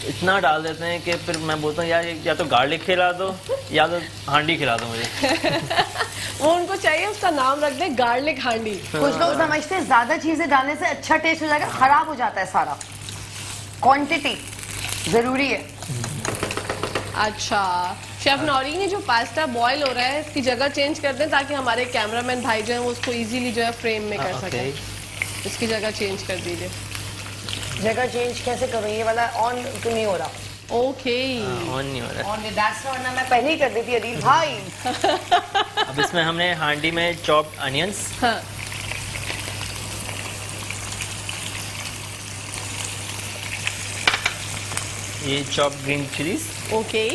Speaker 3: इतना डाल देते हैं कि फिर मैं बोलता हूँ यार या तो गार्लिक खिला दो या तो हांडी खिला दो मुझे।
Speaker 2: वो उनको चाहिए उसका नाम रख दे गार्लिक हांडी।
Speaker 1: कुछ लोग समझते हैं ज्यादा चीजें डालने से अच्छा टेस्ट हो जाएगा, खराब हो जाता है सारा। क्वांटिटी जरूरी है।
Speaker 2: अच्छा, शेफ नौरीन, ये जो पास्ता बॉईल हो रहा है इसकी जगह चेंज कर दें ताकि हमारे कैमरामैन भाई जो है वो उसको इजीली जो है फ्रेम में कर सके। इसकी जगह चेंज कर दीजिए।
Speaker 1: जगह चेंज कैसे करूँ? ये वाला ऑन तो नहीं हो रहा।
Speaker 2: ओके,
Speaker 3: ऑन नहीं हो रहा
Speaker 1: ऑन दैट्स वरना मैं पहले ही कर देती अदील भाई।
Speaker 3: है। अब इसमें हमने हांडी में चॉप्ड अनियंस,
Speaker 2: हाँ,
Speaker 3: ये चॉप्ड ग्रीन चिलीज,
Speaker 2: ओके,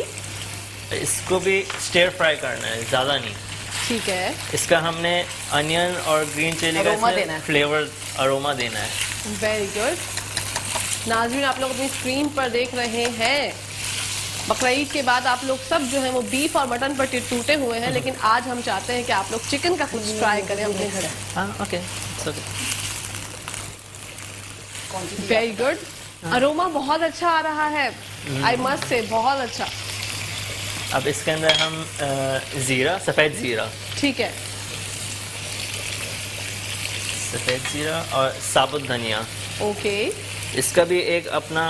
Speaker 3: इसको भी स्टेयर फ्राई करना है, ज़्यादा नहीं।
Speaker 2: ठीक है,
Speaker 3: इसका हमने अनियन और ग्रीन चिली का
Speaker 1: अरोमा देना
Speaker 3: इसमें
Speaker 1: है।
Speaker 3: फ्लेवर अरोमा देना है।
Speaker 2: Very good. नाज़रीन, आप लोग अपनी स्क्रीन पर देख रहे हैं बकरीद के बाद आप लोग सब जो है वो बीफ और मटन पर टूटे हुए हैं, लेकिन आज हम चाहते हैं कि आप लोग चिकन का कुछ ट्राई करें अपने घर।
Speaker 3: हाँ ओके,
Speaker 2: वेरी गुड, अरोमा बहुत अच्छा आ रहा है, आई मस्ट से बहुत अच्छा।
Speaker 3: अब इसके अंदर हम ज़ीरा, सफ़ेद ज़ीरा,
Speaker 2: ठीक है,
Speaker 3: सफ़ेद ज़ीरा और साबुत धनिया,
Speaker 2: ओके,
Speaker 3: इसका भी एक अपना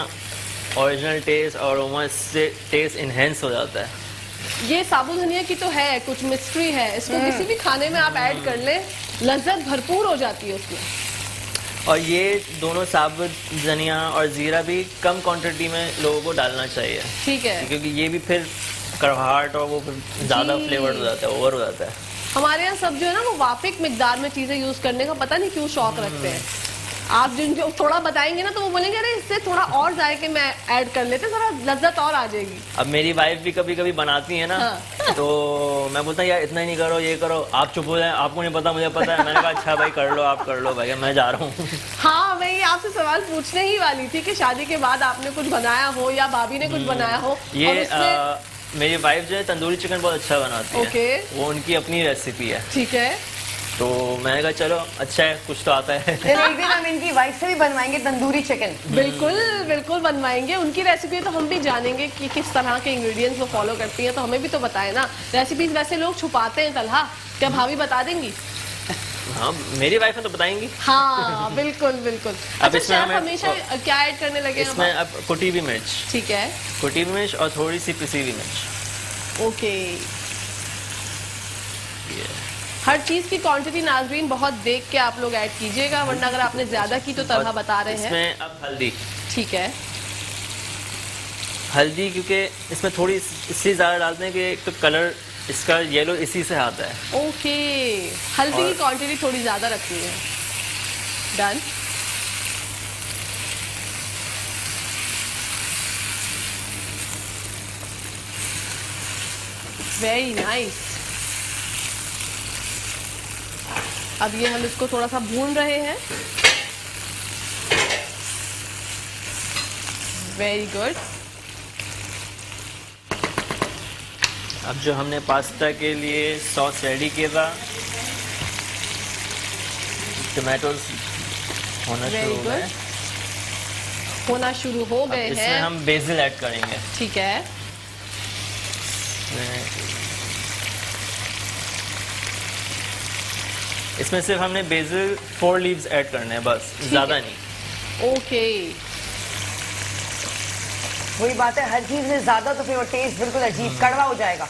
Speaker 3: ओरिजिनल टेस्ट और अरोमा, इससे टेस्ट इन्हेंस हो जाता है।
Speaker 2: ये साबुत धनिया की तो है कुछ मिस्ट्री है, इसको किसी भी खाने में आप ऐड कर लें लज्जत भरपूर हो जाती है उसमें।
Speaker 3: और ये दोनों साबुत धनिया और ज़ीरा भी कम क्वांटिटी में लोगों को डालना चाहिए,
Speaker 2: ठीक है,
Speaker 3: क्योंकि ये भी फिर कड़वाहट और वो फिर ज़्यादा
Speaker 2: जी।
Speaker 3: फ्लेवर हो जाता है, ओवर हो जाता है।
Speaker 2: हमारे यहाँ सब जो है ना वो वाफिक मिकदार में चीजें यूज करने का पता नहीं क्यों शौक रखते हैं। आप जिनको थोड़ा बताएंगे ना तो वो बोलेंगे अरे इससे थोड़ा और जायके में ऐड कर लेते, थोड़ा लज्जत और आ जाएगी।
Speaker 3: अब मेरी वाइफ भी कभी कभी बनाती है ना,
Speaker 2: हाँ।
Speaker 3: तो मैं बोलता हूँ यार इतना ही नहीं करो, ये करो, आप चुप हो जाए, आपको नहीं पता मुझे पता है। मैंने कहा अच्छा भाई कर लो, आप कर लो भाई, मैं जा रहा हूँ।
Speaker 2: हाँ, मैं ये आपसे सवाल पूछने ही वाली थी कि शादी के बाद आपने कुछ बनाया हो या भाभी ने कुछ बनाया हो। और
Speaker 3: ये
Speaker 2: उसमें
Speaker 3: मेरी वाइफ जो है तंदूरी चिकन बहुत अच्छा बनाती है।
Speaker 2: ओके।
Speaker 3: वो उनकी अपनी रेसिपी है।
Speaker 2: ठीक है,
Speaker 3: तो मैंने कहा चलो अच्छा है, कुछ तो आता है।
Speaker 1: फिर एक दिन हम इनकी वाइफ से भी बनवाएंगे तंदूरी चिकन।
Speaker 2: बिल्कुल बिल्कुल बनवाएंगे, उनकी रेसिपी तो हम भी जानेंगे कि किस तरह के इंग्रेडिएंट्स वो फॉलो करती हैं, तो हमें भी तो बताए ना। रेसिपीज वैसे लोग छुपाते हैं तलहा, क्या भाभी बता देंगी?
Speaker 3: हाँ मेरी वाइफ है तो बताएंगी।
Speaker 2: हाँ बिल्कुल बिल्कुल।
Speaker 3: अब
Speaker 2: अच्छा
Speaker 3: इसमें
Speaker 2: शेफ
Speaker 3: हमें
Speaker 2: हमेशा क्या ऐड करने लगे हैं
Speaker 3: इसमें
Speaker 2: अब?
Speaker 3: अब कुटी हुई मिर्च,
Speaker 2: ठीक है,
Speaker 3: कुटी हुई मिर्च और थोड़ी सी पिसी हुई मिर्च।
Speaker 2: ओके। हर चीज की क्वांटिटी नाजरीन बहुत देख के आप लोग ऐड कीजिएगा, वरना अगर आपने ज्यादा की तो तलहा बता रहे हैं।
Speaker 3: इसमें अब हल्दी,
Speaker 2: ठीक है,
Speaker 3: हल्दी क्योंकि इसमें थोड़ी इसलिए ज़्यादा डालते हैं कि एक तो कलर इसका येलो इसी से आता है।
Speaker 2: ओके। हल्दी की क्वांटिटी थोड़ी ज्यादा रखनी है। डन। Very nice. अब ये हम इसको थोड़ा सा भून रहे हैं। Very good.
Speaker 3: अब जो हमने पास्ता के लिए सॉस रेडी किया था, टमाटोज होना
Speaker 2: Very
Speaker 3: शुरू हो गए।
Speaker 2: good. होना शुरू हो
Speaker 3: अब
Speaker 2: गए
Speaker 3: इसमें
Speaker 2: हैं।
Speaker 3: हम बेसिल ऐड करेंगे।
Speaker 2: ठीक है,
Speaker 3: इसमें सिर्फ हमने बेसिल 4 लीव्स ऐड करने हैं बस, ज़्यादा
Speaker 2: है।
Speaker 3: नहीं।
Speaker 2: ओके।
Speaker 1: वही बात है, हर चीज में ज्यादा तो फिर वो टेस्ट बिल्कुल अजीब कड़वा हो जाएगा।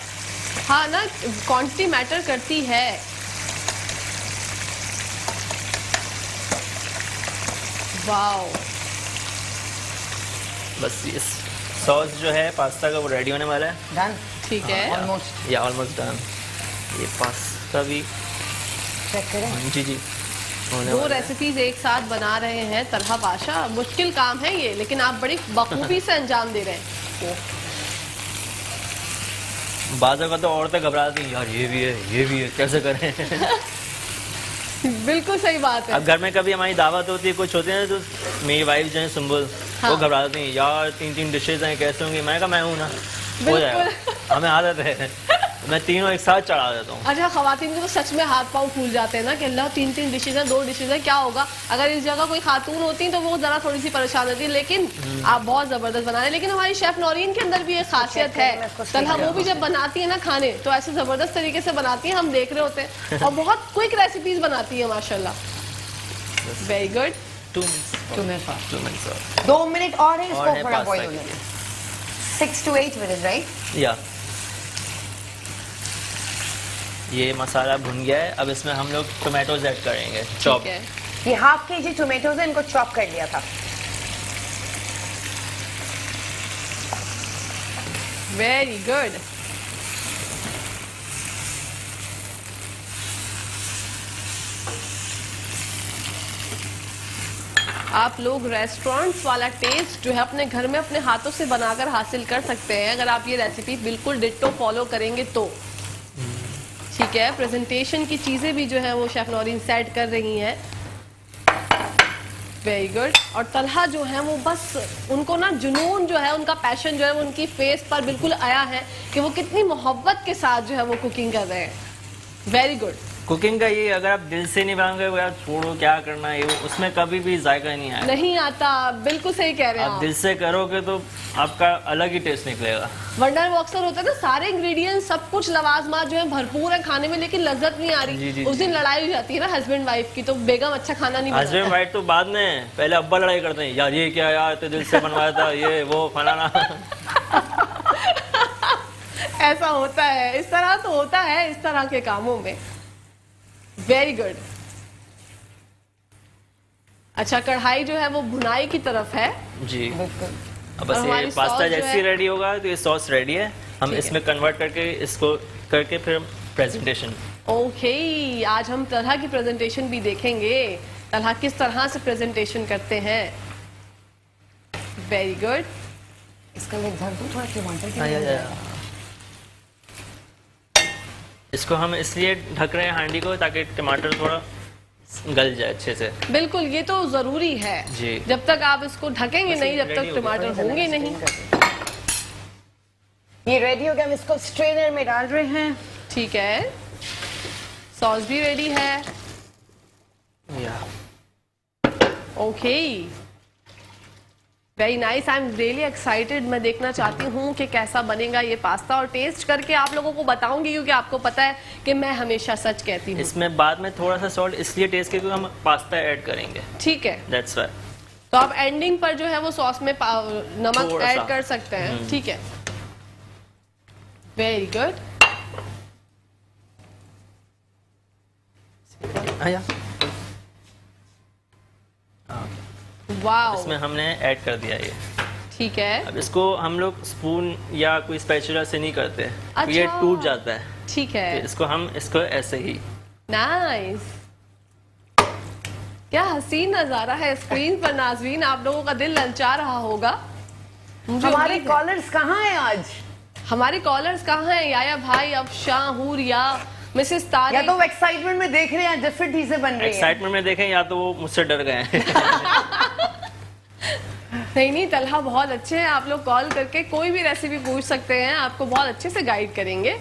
Speaker 2: हाँ ना, क्वांटिटी मैटर करती है। वाओ।
Speaker 3: बस ये सॉस जो है पास्ता का वो रेडी होने वाला है।
Speaker 1: डन,
Speaker 2: ठीक है,
Speaker 1: ऑलमोस्ट।
Speaker 3: या ऑलमोस्ट डन। ये पास्ता भी
Speaker 1: चेक करें।
Speaker 3: जी जी होने
Speaker 2: दो
Speaker 3: वाला है।
Speaker 2: रेसिपीज एक साथ बना रहे हैं तलहा पाशा। मुश्किल काम है ये, लेकिन आप बड़ी बखूबी से अंजाम दे रहे हैं।
Speaker 3: बाज़ का तो औरतें घबराती हैं, यार ये भी है कैसे करें।
Speaker 2: बिल्कुल सही बात है।
Speaker 3: अब घर में कभी हमारी दावत होती है, कुछ होते हैं तो मेरी वाइफ जो है सुम्बुल,
Speaker 2: हाँ।
Speaker 3: वो घबराती हैं, यार 3 डिशेज हैं कैसे होंगी। मैंने कहा मैं हूँ ना, हो
Speaker 2: बिल्कुल।
Speaker 3: जाएगा, हमें आदत है। मैं तीनों एक साथ चढ़ा देता हूँ।
Speaker 2: अच्छा, खवातीन के तो सच में हाथ पांव फूल जाते हैं ना कि अल्लाह 3 डिशेज हैं, 2 डिशेज हैं, क्या होगा। अगर इस जगह कोई खातून होती तो वो जरा थोड़ी सी परेशान होती, लेकिन आप बहुत जबरदस्त बना रहे हैं। लेकिन हमारी शेफ नौरीन के अंदर भी एक खासियत है, तलहा वो भी जब बनाती है ना खाने, तो ऐसे जबरदस्त तरीके से बनाती है, हम देख रहे होते हैं, और बहुत क्विक रेसिपीज बनाती है माशाल्लाह। Very good.
Speaker 3: 2 मिनट्स 2 मिनट्स और
Speaker 1: 2 मिनट और है
Speaker 3: और
Speaker 1: इसको
Speaker 3: है
Speaker 1: थोड़ा
Speaker 3: पास्ता
Speaker 1: बॉईल
Speaker 3: के
Speaker 1: होने
Speaker 3: लिए।
Speaker 1: में। 6 to 8 मिनट, राइट?
Speaker 3: या ये मसाला भुन गया है। अब इसमें हम लोग टोमेटोज ऐड करेंगे, चॉप।
Speaker 2: ठीक है,
Speaker 1: ये हाफ केजी टोमेटोज है, इनको चॉप कर लिया था।
Speaker 2: Very good. आप लोग रेस्टोरेंट्स वाला टेस्ट जो है अपने घर में अपने हाथों से बनाकर हासिल कर सकते हैं, अगर आप ये रेसिपी बिल्कुल डिट्टो फॉलो करेंगे तो। ठीक है, प्रेजेंटेशन की चीजें भी जो है वो शेफ नौरीन सेट कर रही हैं। Very good. और तलहा जो है वो बस उनको ना जुनून जो है, उनका पैशन जो है वो उनकी फेस पर बिल्कुल आया है कि वो कितनी मोहब्बत के साथ जो है वो कुकिंग कर रहे हैं। Very good.
Speaker 3: कुकिंग का ये अगर आप दिल से नहीं बनाओगे, यार छोड़ो क्या करना है, ये उसमें कभी भी जायका नहीं आएगा।
Speaker 2: नहीं आता, बिल्कुल सही कह रहे हैं
Speaker 3: आप
Speaker 2: आप।
Speaker 3: दिल से करोगे तो आपका अलग ही टेस्ट निकलेगा।
Speaker 2: वंडर वो अक्सर होता है ना, सारे इंग्रेडिएंट्स सब कुछ लवाजमात जो है भरपूर है खाने में, लेकिन लज्जत नहीं आ रही।
Speaker 3: जी, जी,
Speaker 2: उस दिन
Speaker 3: जी।
Speaker 2: लड़ाई हो जाती है ना हस्बैंड वाइफ की, तो बेगम अच्छा खाना नहीं
Speaker 3: हस्बैंड
Speaker 2: बनाता।
Speaker 3: वाइफ तो बाद में, पहले अब्बा लड़ाई करते हैं, यार ये क्या, यार तो दिल से बनवाया था, ये वो फलाना।
Speaker 2: ऐसा होता है, इस तरह तो होता है इस तरह के कामों में। Very good. अच्छा, कढ़ाई जो है वो भुनाई की तरफ है।
Speaker 3: जी
Speaker 1: बिल्कुल।
Speaker 3: अब बस
Speaker 2: और
Speaker 3: ये
Speaker 2: हमारी
Speaker 3: पास्ता
Speaker 2: sauce जो
Speaker 3: जैसे
Speaker 2: है-
Speaker 3: रेडी होगा तो ये सॉस रेडी है। हम
Speaker 2: ठीक है।
Speaker 3: इसमें कन्वर्ट करके इसको करके फिर प्रेजेंटेशन।
Speaker 2: ओके, आज हम तलहा की प्रेजेंटेशन भी देखेंगे, तलहा किस तरह से प्रेजेंटेशन करते हैं। Very good.
Speaker 1: इसका मैं भर दूं थोड़ा टमाटर की।
Speaker 3: इसको हम इसलिए ढक रहे हैं हांडी को ताकि टमाटर थोड़ा गल जाए अच्छे से।
Speaker 2: बिल्कुल, ये तो जरूरी है
Speaker 3: जी।
Speaker 2: जब तक आप इसको ढकेंगे
Speaker 3: बस
Speaker 2: नहीं,
Speaker 3: ये
Speaker 2: जब
Speaker 3: ready
Speaker 2: तक
Speaker 3: हो गया।
Speaker 2: टमाटर होंगे नहीं।
Speaker 1: ये रेडी हो गया, हम इसको स्ट्रेनर में डाल रहे हैं।
Speaker 2: ठीक है, सॉस भी रेडी है। Okay, very nice, I am really excited. मैं देखना चाहती हूँ कि कैसा बनेगा ये पास्ता, और टेस्ट करके आप लोगों को बताऊंगी, क्योंकि आपको पता है कि मैं हमेशा सच कहती हूँ।
Speaker 3: इसमें बाद में थोड़ा सा सॉल्ट इसलिए टेस्ट के क्योंकि हम पास्ता ऐड करेंगे,
Speaker 2: ठीक है,
Speaker 3: दैट्स व्हाई।
Speaker 2: तो आप एंडिंग पर जो है वो सॉस में नमक
Speaker 3: थोड़ा
Speaker 2: ऐड
Speaker 3: सा।
Speaker 2: कर सकते हैं, ठीक है, वेरी गुड।
Speaker 3: आया,
Speaker 2: वाओ,
Speaker 3: इसमें हमने ऐड कर दिया ये।
Speaker 2: ठीक है,
Speaker 3: अब इसको हम लोग स्पून या कोई स्पैचुला से नहीं करते,
Speaker 2: अच्छा।
Speaker 3: ये टूट जाता है,
Speaker 2: ठीक
Speaker 3: तो
Speaker 2: है,
Speaker 3: इसको ऐसे ही।
Speaker 2: नाइस, क्या हसीन नजारा है स्क्रीन पर नाज़रीन, आप लोगों का दिल ललचा रहा होगा। मुझे
Speaker 1: हमारे
Speaker 2: उम्मीद है।
Speaker 1: कॉलर्स कहाँ हैं आज?
Speaker 2: हमारे कॉलर्स कहाँ हैं? याया भाई, अफशां, हूरिया, मिसेस
Speaker 1: या
Speaker 2: तारिक।
Speaker 1: तो वो एक्साइटमेंट में देख रहे हैं, डिफरेंट चीजें बन रही हैं।
Speaker 3: एक्साइटमेंट में देखें या तो वो मुझसे डर गए हैं।
Speaker 2: नहीं, तलहा बहुत अच्छे हैं, आप लोग कॉल करके कोई भी रेसिपी पूछ सकते हैं, आपको बहुत अच्छे से गाइड करेंगे।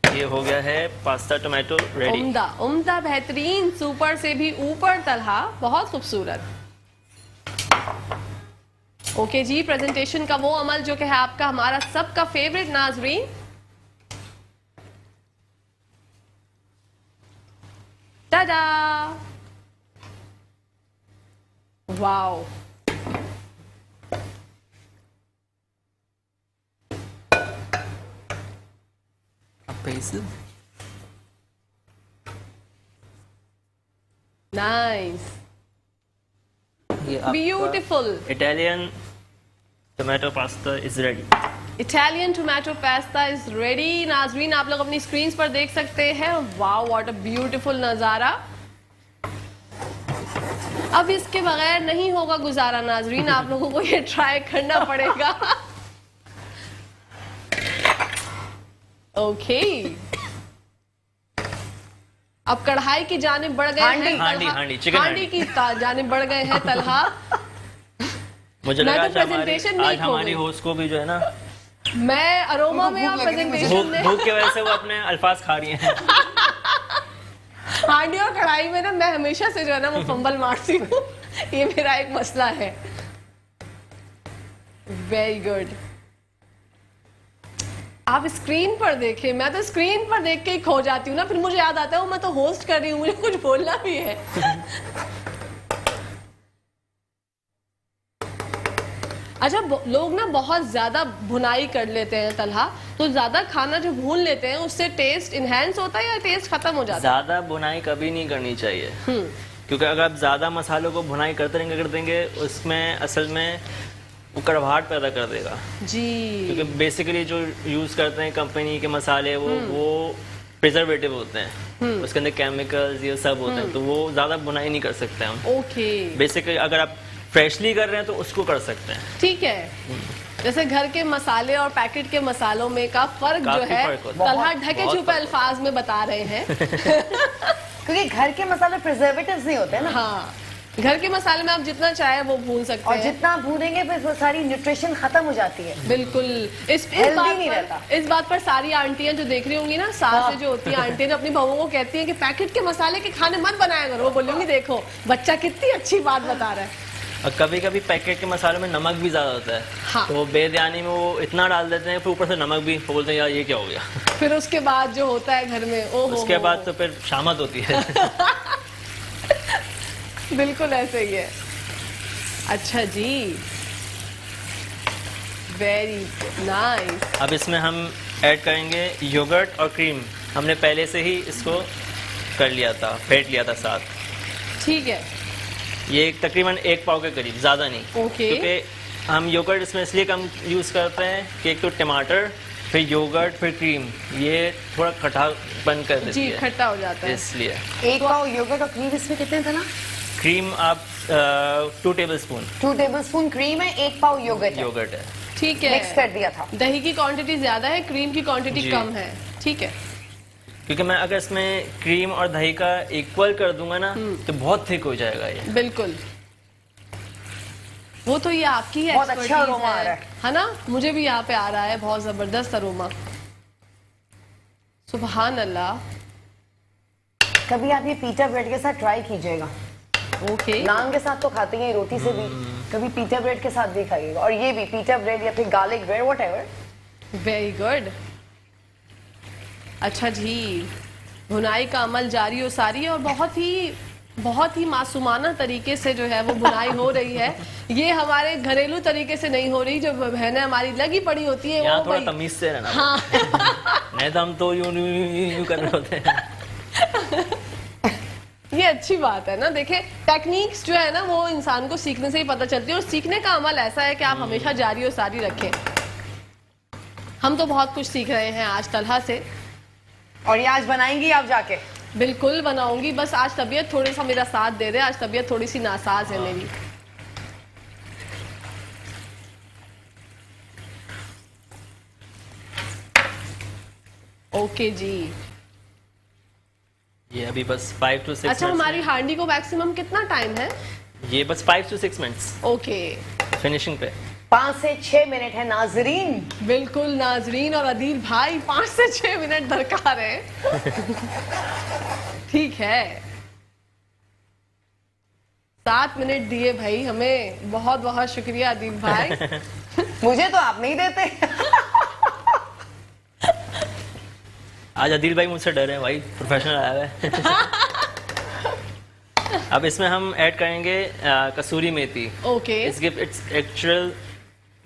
Speaker 3: ये हो गया है पास्ता टोमेटो रेडी।
Speaker 2: उम्दा उम्दा, बेहतरीन, सुपर से भी ऊपर तलहा, बहुत खूबसूरत। ओके जी, प्रेजेंटेशन का वो अमल जो कि है आपका हमारा सबका फेवरेट नाजरीन। Tada, wow, nice, beautiful.
Speaker 3: Italian tomato pasta is ready.
Speaker 2: Italian tomato pasta is ready. नाजरीन, आप लोग अपनी स्क्रीन्स पर देख सकते हैं, वाओ, व्हाट अ ब्यूटीफुल नजारा। अब इसके बगैर नहीं होगा गुजारा नाजरीन, आप लोगों को ये ट्राई करना पड़ेगा। ओके, अब कढ़ाई की जानिब बढ़ गए हैं तलहा। हांडी की जानिब बढ़ गए हैं तलहा।
Speaker 3: मुझे
Speaker 2: मैं
Speaker 3: लगा
Speaker 2: तो presentation में
Speaker 3: आज
Speaker 2: ही खो
Speaker 3: हमारी
Speaker 2: गई।
Speaker 3: होस्ट को भी जो है ना,
Speaker 2: मैं अरोमा में और प्रेजेंटेशन में,
Speaker 3: भूख की वजह से वो अपने अल्फाज खा रही हैं।
Speaker 2: हांडी और कढ़ाई में ना मैं हमेशा से जो है ना वो फंबल मारती हूँ, ये मेरा एक मसला है। वेरी गुड, आप स्क्रीन पर देखें, मैं तो स्क्रीन पर देख के ही खो जाती हूँ ना, फिर मुझे याद आता है मैं तो होस्ट कर रही हूँ, मुझे कुछ बोलना भी है। अच्छा, लोग ना बहुत ज्यादा भुनाई कर लेते हैं तलहा, तो ज्यादा खाना जो भून लेते हैं उससे टेस्ट इनहेंस होता है या टेस्ट खत्म हो जाता है?
Speaker 3: ज्यादा भुनाई कभी नहीं करनी चाहिए, क्योंकि अगर आप ज्यादा मसालों को भुनाई करते देंगे उसमें असल में वो कड़वाहट पैदा कर देगा
Speaker 2: जी,
Speaker 3: क्योंकि बेसिकली जो यूज करते हैं कंपनी के मसाले वो प्रिजर्वेटिव होते हैं, उसके अंदर केमिकल्स ये सब होते हैं, तो वो ज्यादा बुनाई नहीं कर सकते हम।
Speaker 2: ओके,
Speaker 3: बेसिकली अगर आप फ्रेशली कर रहे हैं तो उसको कर सकते हैं।
Speaker 2: ठीक है, जैसे घर के मसाले और पैकेट के मसालों में का फर्क जो
Speaker 3: काफी
Speaker 2: है
Speaker 3: फर्क होता है।
Speaker 2: तलहा ढके
Speaker 3: बहुत
Speaker 2: छुपे अल्फाज में बता रहे हैं।
Speaker 1: क्योंकि घर के मसाले प्रिजर्वेटिव्स नहीं होते ना,
Speaker 2: हाँ, घर के मसाले में आप जितना चाहे वो भून सकते
Speaker 1: और
Speaker 2: हैं,
Speaker 1: जितना भूनेंगे फिर वो सारी न्यूट्रिशन खत्म हो जाती है।
Speaker 2: बिल्कुल।
Speaker 1: Healthy नहीं रहता।
Speaker 2: इस बात पर सारी आंटियां जो देख रही होंगी ना, सासें जो होती हैं, आंटियां जो अपनी बहुओं को कहती हैं कि पैकेट के मसाले के खाने मत बनाया करो, वो बोलूंगी देखो बच्चा कितनी अच्छी बात बता रहा है।
Speaker 3: और कभी कभी पैकेट के मसालों में नमक भी ज्यादा होता है,
Speaker 2: हाँ।
Speaker 3: तो बेध्यानी में वो इतना डाल देते हैं, फिर ऊपर से नमक भी, वो बोलते हैं यार ये क्या हो गया।
Speaker 2: फिर उसके बाद जो होता है घर में, ओ
Speaker 3: उसके बाद तो फिर शामत होती है।
Speaker 2: बिल्कुल ऐसे ही है। अच्छा जी, वेरी नाइस।
Speaker 3: अब इसमें हम ऐड करेंगे योगर्ट और क्रीम, हमने पहले से ही इसको कर लिया था, फेंट लिया था साथ।
Speaker 2: ठीक है,
Speaker 3: ये तकरीबन 1 पाव के करीब, ज़्यादा नहीं।
Speaker 2: ओके।
Speaker 3: क्योंकि हम योगर्ट इसमें इसलिए कम यूज़ करते हैं कि एक तो टमाटर, फिर योगर्ट, फिर क्रीम, ये थोड़ा खट्टापन कर देती
Speaker 2: जी,
Speaker 3: है,
Speaker 2: खट्टा हो जाता है।
Speaker 3: इसलिए।
Speaker 1: 1 पाव योगर्ट और क्रीम, इसमें कितने था ना?
Speaker 3: क्रीम आप 2 टेबलस्पून
Speaker 1: 2 टेबलस्पून क्रीम है, 1 पाव योगर्ट
Speaker 3: योगर्ट है।
Speaker 2: ठीक है,
Speaker 1: मिक्स कर दिया था।
Speaker 2: दही की क्वांटिटी ज्यादा है, क्रीम की क्वांटिटी
Speaker 3: जी।
Speaker 2: कम है, ठीक है।
Speaker 3: क्योंकि मैं अगर इसमें क्रीम और दही का इक्वल कर दूंगा ना तो बहुत थिक हो जाएगा ये।
Speaker 2: बिल्कुल, वो तो ये आपकी
Speaker 1: बहुत अच्छा
Speaker 2: expertise
Speaker 1: अरोमा आ रहा
Speaker 2: है ना? मुझे भी यहाँ पे आ रहा है बहुत जबरदस्त अरोमा, सुभान अल्लाह।
Speaker 1: कभी आप ये पीटा ब्रेड के साथ ट्राई कीजिएगा।
Speaker 2: ओके
Speaker 1: नान के साथ तो खाते ही हैं, रोटी से भी, कभी पीटा ब्रेड के साथ भी खाइएगा। और ये भी पीटा ब्रेड या फिर garlic bread, whatever.
Speaker 2: Very good. अच्छा जी, भुनाई का अमल जारी और सारी है, और बहुत ही मासूमाना तरीके से जो है वो बुनाई हो रही है। ये हमारे घरेलू तरीके से नहीं हो रही, जो बहनें हमारी लगी पड़ी होती है
Speaker 3: यहाँ
Speaker 2: वो
Speaker 3: थोड़ा
Speaker 2: भाई।
Speaker 3: तमीज से रहना
Speaker 2: हाँ
Speaker 3: नहीं तो हम तो यूं कर रहे होते हैं।
Speaker 2: ये अच्छी बात है ना। देखें, टेक्निक्स जो है ना वो इंसान को सीखने से ही पता चलती है, और सीखने का अमल ऐसा है कि आप हमेशा जारी और सारी रखें। हम तो बहुत कुछ सीख रहे हैं आज तलहा से।
Speaker 1: और ये आज बनाएंगी आप जाके?
Speaker 2: बिल्कुल बनाऊंगी, बस आज तबीयत थोड़ी सा मेरा साथ दे रहे, आज तबीयत थोड़ी सी नासाज है मेरी। ओके जी।
Speaker 3: ये अभी बस 5 to 6
Speaker 2: अच्छा, हमारी हांडी को मैक्सिमम कितना टाइम है?
Speaker 3: ये बस 5 to 6 मिनट्स
Speaker 2: ओके,
Speaker 3: फिनिशिंग पे।
Speaker 1: 5 से 6 मिनट है नाजरीन।
Speaker 2: बिल्कुल नाजरीन और अदील भाई, 5 से 6 मिनट दरकार है। ठीक है, 7 मिनट दिए भाई हमें, बहुत बहुत शुक्रिया अदील भाई।
Speaker 1: मुझे तो आप नहीं देते।
Speaker 3: आज अदिल भाई मुझसे डरे हैं भाई, प्रोफेशनल आया है। अब इसमें हम ऐड करेंगे कसूरी मेथी।
Speaker 2: Okay
Speaker 3: it's give it's actual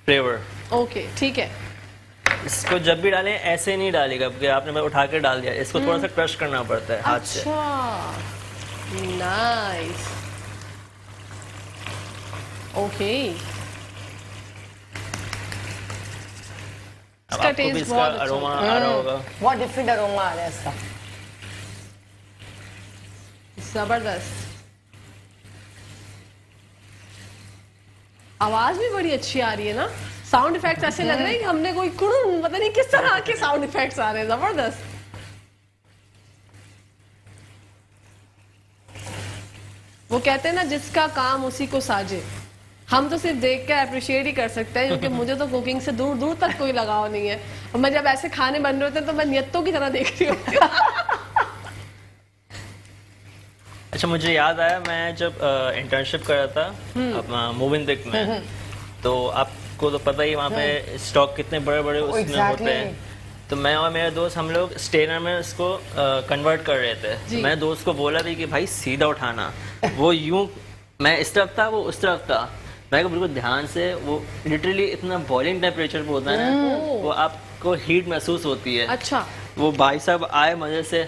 Speaker 3: flavour.
Speaker 2: Okay, ठीक है।
Speaker 3: इसको जब भी डालें ऐसे नहीं डालेगा, क्योंकि आपने मैं उठा के डाल दिया, इसको थोड़ा सा क्रश करना पड़ता है हाथ से।
Speaker 2: अच्छा, नाइस। ओके,
Speaker 3: अब
Speaker 2: इसका
Speaker 3: आपको भी
Speaker 2: टेस्ट
Speaker 3: इसका
Speaker 2: बहुत अच्छा
Speaker 3: अरोमा आ रहा होगा।
Speaker 1: बहुत डिफरेंट अरोमा आ रहा है इसका।
Speaker 2: जबरदस्त। आवाज भी बड़ी अच्छी आ रही है ना, साउंड इफेक्ट्स ऐसे लग रहे हैं कि हमने कोई कुड़ुन, पता नहीं किस तरह के साउंड इफेक्ट्स आ रहे हैं, जबरदस्त। वो कहते हैं ना, जिसका काम उसी को साजे। हम तो सिर्फ देख के अप्रिशिएट ही कर सकते हैं, क्योंकि मुझे तो कुकिंग से दूर दूर तक कोई लगाव नहीं है। और मैं जब ऐसे खाने बन रहे होते हैं तो मैं नियतों की तरह देख रही होती हूँ।
Speaker 3: अच्छा, मुझे याद आया, मैं जब इंटर्नशिप कर रहा था अपना मूविंग दिक में, तो आपको तो पता ही वहाँ पे स्टॉक कितने बड़े बड़े उसमें
Speaker 1: Exactly.
Speaker 3: होते हैं। तो मैं और मेरे दोस्त हम लोग स्टेनर में उसको कन्वर्ट कर रहे थे।
Speaker 2: जी।
Speaker 3: तो मैं दोस्त को बोला था कि भाई सीधा उठाना, वो यूं, मैं इस तरफ था, वो उस तरफ था। मैं बिल्कुल ध्यान से, वो लिटरली इतना बॉइलिंग टेम्परेचर पे होता है ना, वो आपको हीट महसूस होती है।
Speaker 2: अच्छा,
Speaker 3: वो भाई साहब आए मजे से,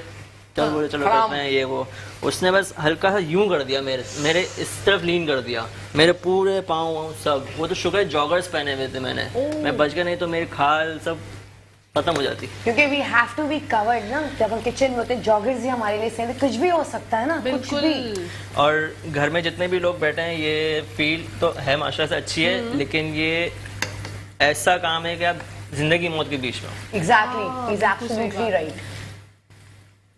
Speaker 3: चल बोले चलो करते हैं ये वो। उसने बस हल्का सा यूं कर दिया, मेरे इस तरफ लीन कर दिया, मेरे पूरे पाँव सब। वो तो शुक्र है जॉगर्स पहने हुए थे मैंने, मैं बच गया, नहीं तो मेरी खाल सब खत्म हो जाती।
Speaker 1: क्योंकि we have to be covered ना, जब हम किचन में होते हैं। जॉगर्स ही हमारे लिए सही है, कुछ भी हो सकता है ना, कुछ
Speaker 2: बिल्कुल।
Speaker 1: भी।
Speaker 3: और घर में जितने भी लोग बैठे हैं, ये फील तो है माशाल्लाह से अच्छी है, लेकिन ये ऐसा काम है कि आप जिंदगी मौत के बीच में हो।
Speaker 1: एग्जैक्टली, इज
Speaker 2: बिल्कुल सही
Speaker 1: एब्सोल्युटली
Speaker 2: बात।
Speaker 1: राइट।